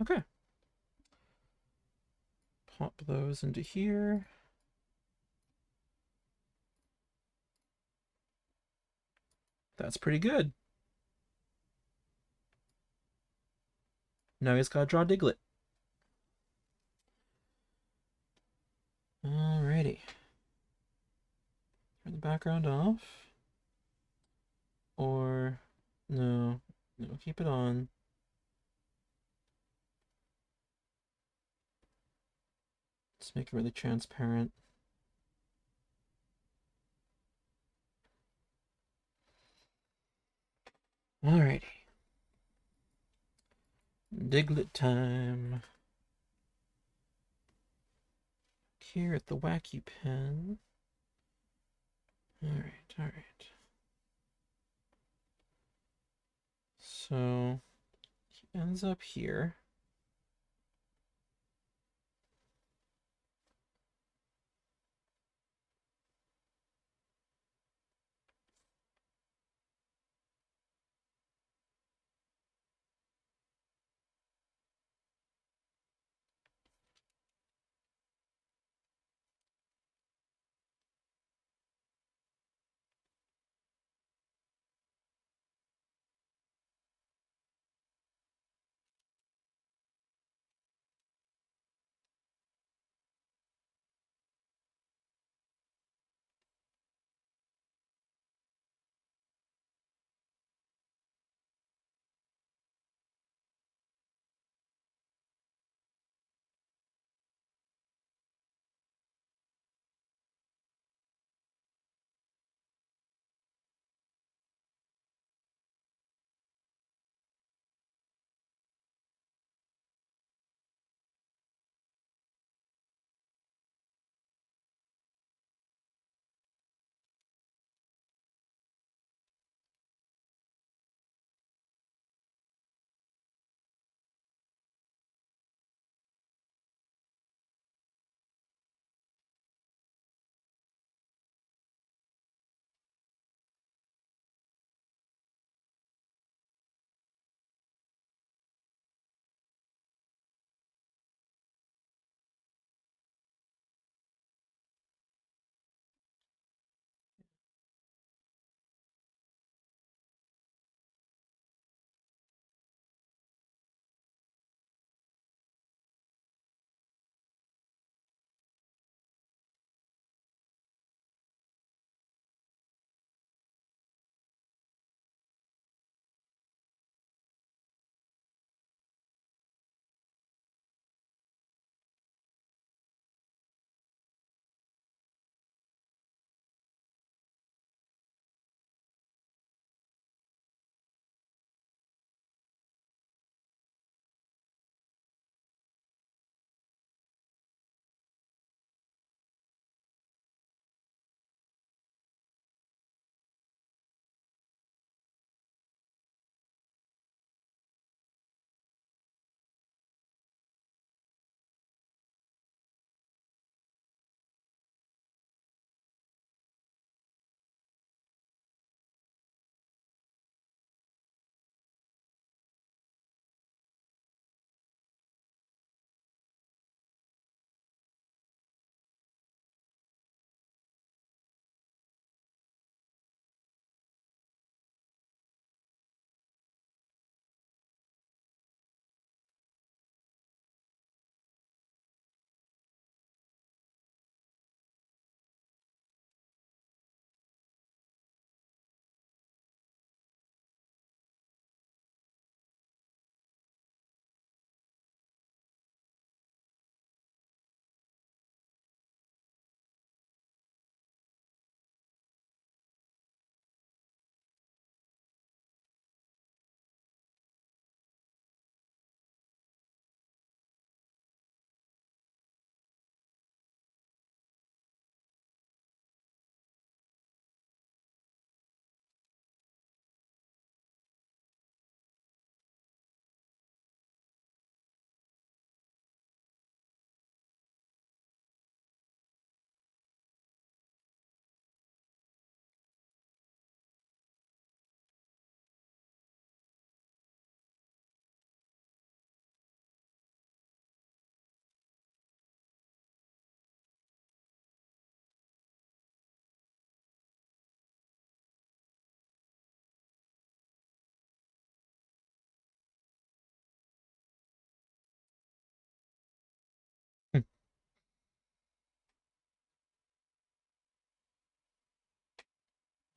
Okay. Pop those into here. That's pretty good. Now he's gotta draw Diglett. Alrighty. Turn the background off. Or no. No, keep it on. Let's make it really transparent. Alrighty. Diglett time. Here at the wacky pen. Alright, alright. So he ends up here.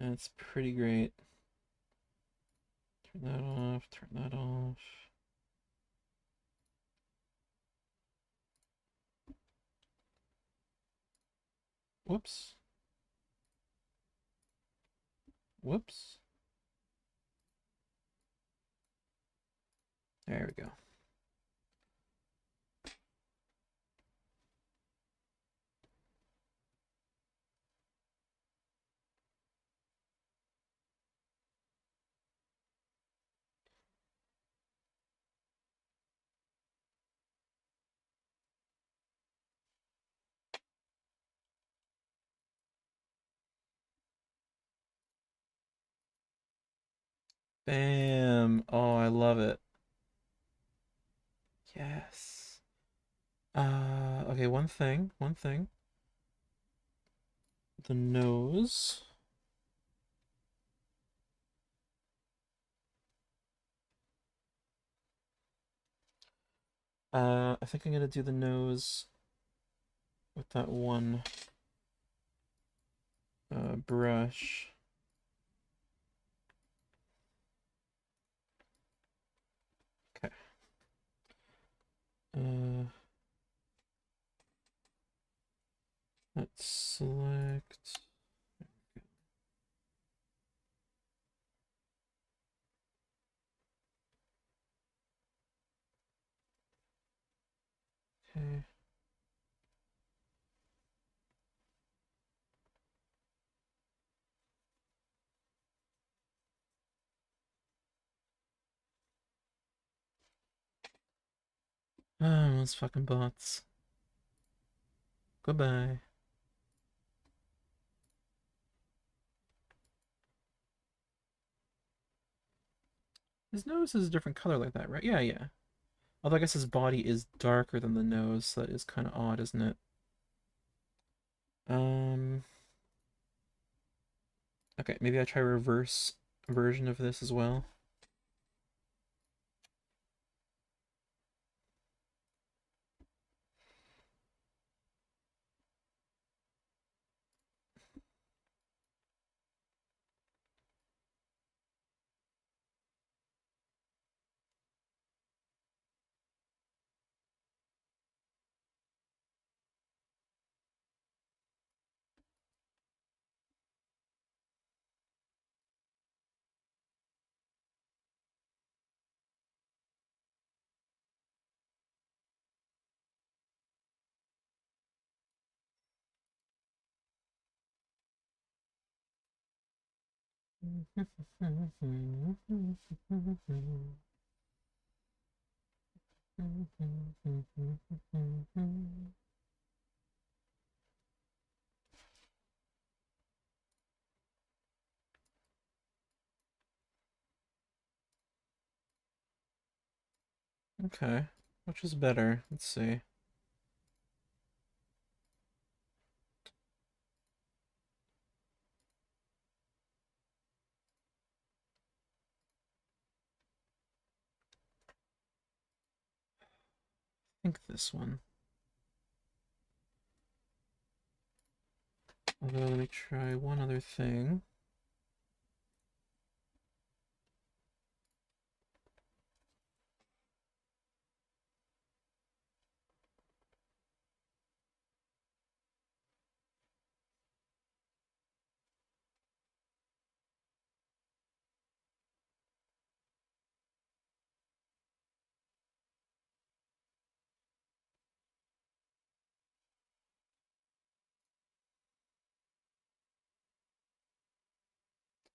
That's pretty great. Turn that off, turn that off. Whoops. Whoops. There we go. Bam. Oh, I love it. Yes. Okay, one thing. The nose. I think I'm gonna do the nose with that one brush. Okay. Uh, let's select. Okay. Ah, those fucking bots. Goodbye. His nose is a different color like that, right? Yeah, yeah. Although I guess his body is darker than the nose, so that is kind of odd, isn't it? Um, okay, maybe I try reverse version of this as well. Okay, which is better? Let's see. I think this one. Although, let me try one other thing.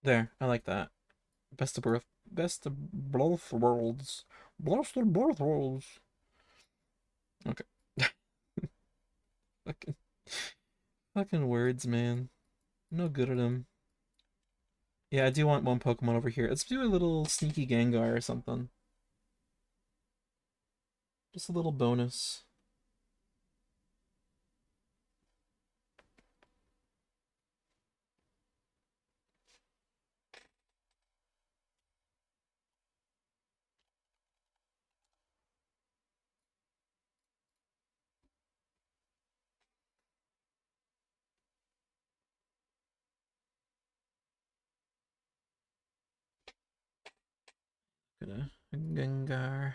There, I like that. Best of both worlds. Best of both worlds. Okay. Fucking, fucking words, man. No good at them. Yeah, I do want one Pokemon over here. Let's do a little sneaky Gengar or something. Just a little bonus. Gonna Gengar.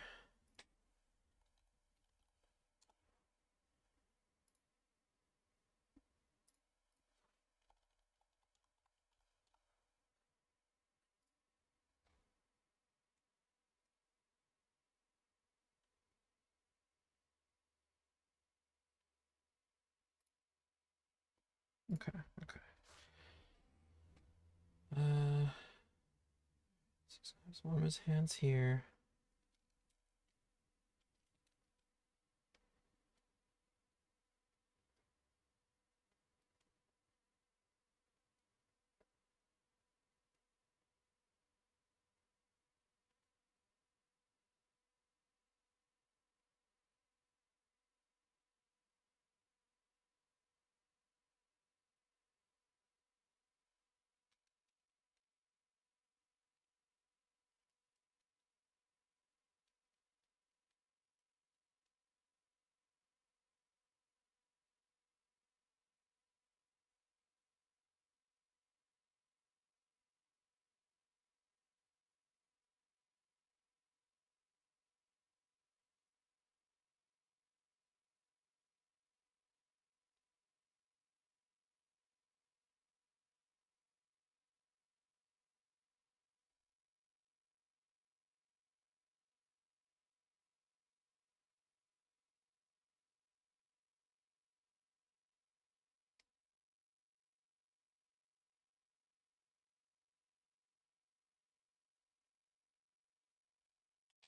Okay, okay. Uh, warm his hands here.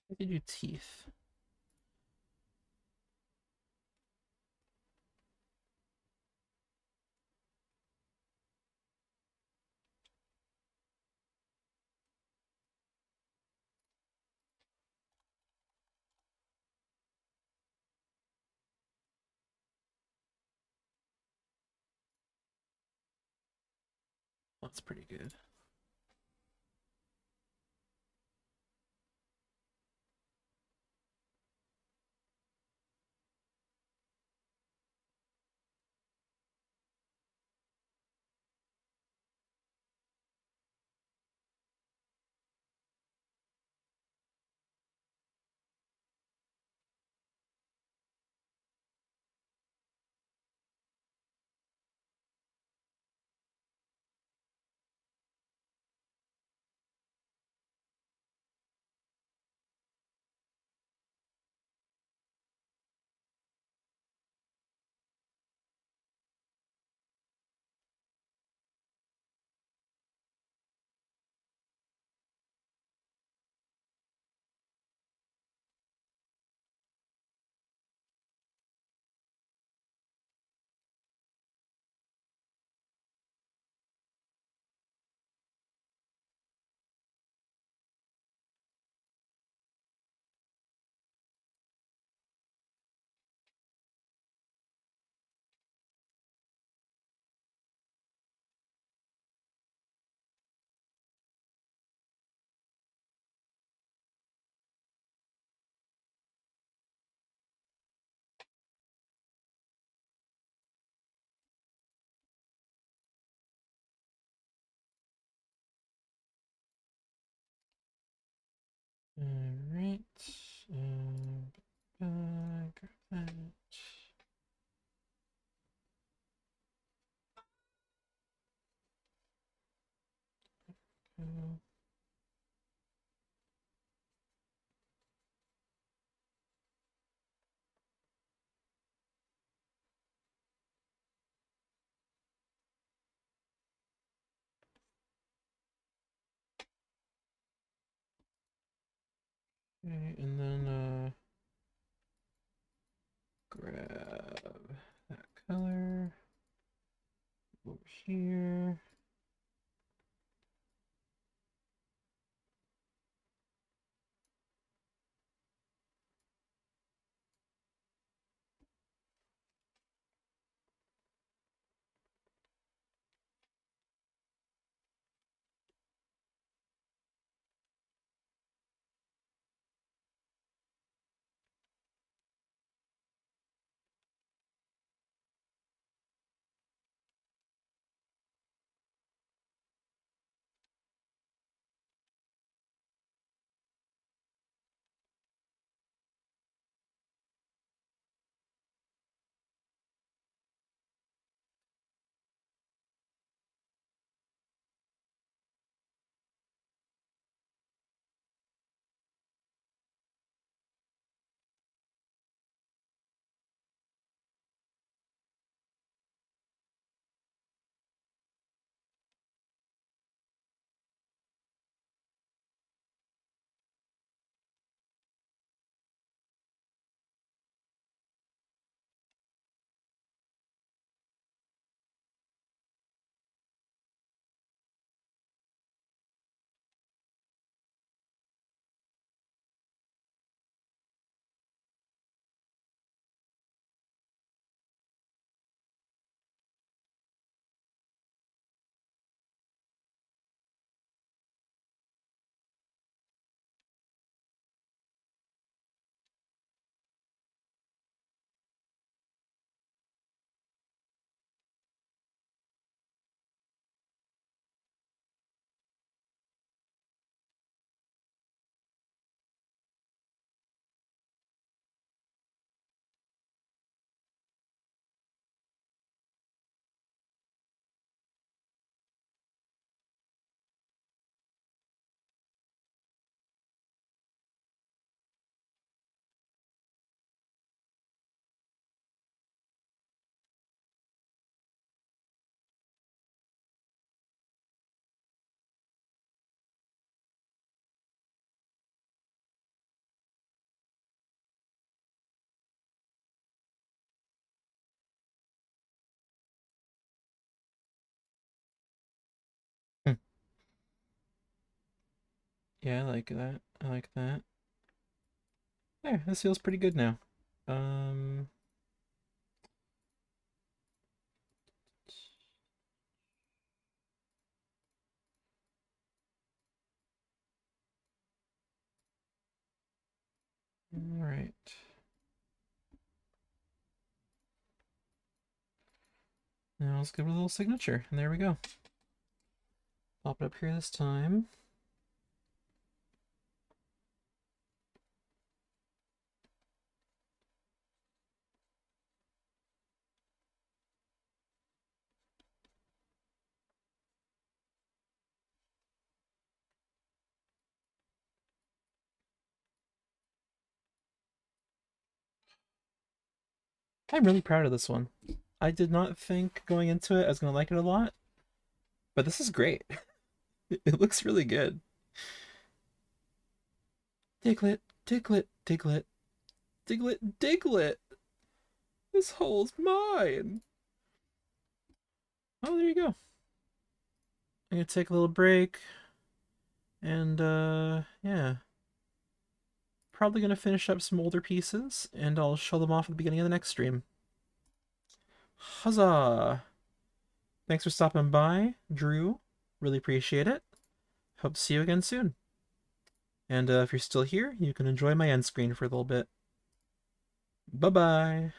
I could do teeth. That's pretty good. Alright. Grab that. Go. Okay, and then grab that color over here. Yeah, I like that. I like that. There, this feels pretty good now. Um, all right. Now let's give it a little signature, and there we go. Pop it up here this time. I'm really proud of this one. I did not think going into it I was gonna like it a lot, but this is great. It looks really good. Diglett, Diglett, Diglett, Diglett, Diglett. This hole's mine. Oh, there you go. I'm gonna take a little break, and yeah, probably gonna finish up some older pieces, and I'll show them off at the beginning of the next stream. Huzzah! Thanks for stopping by, Drew. Really appreciate it. Hope to see you again soon. And if you're still here, you can enjoy my end screen for a little bit. Bye bye.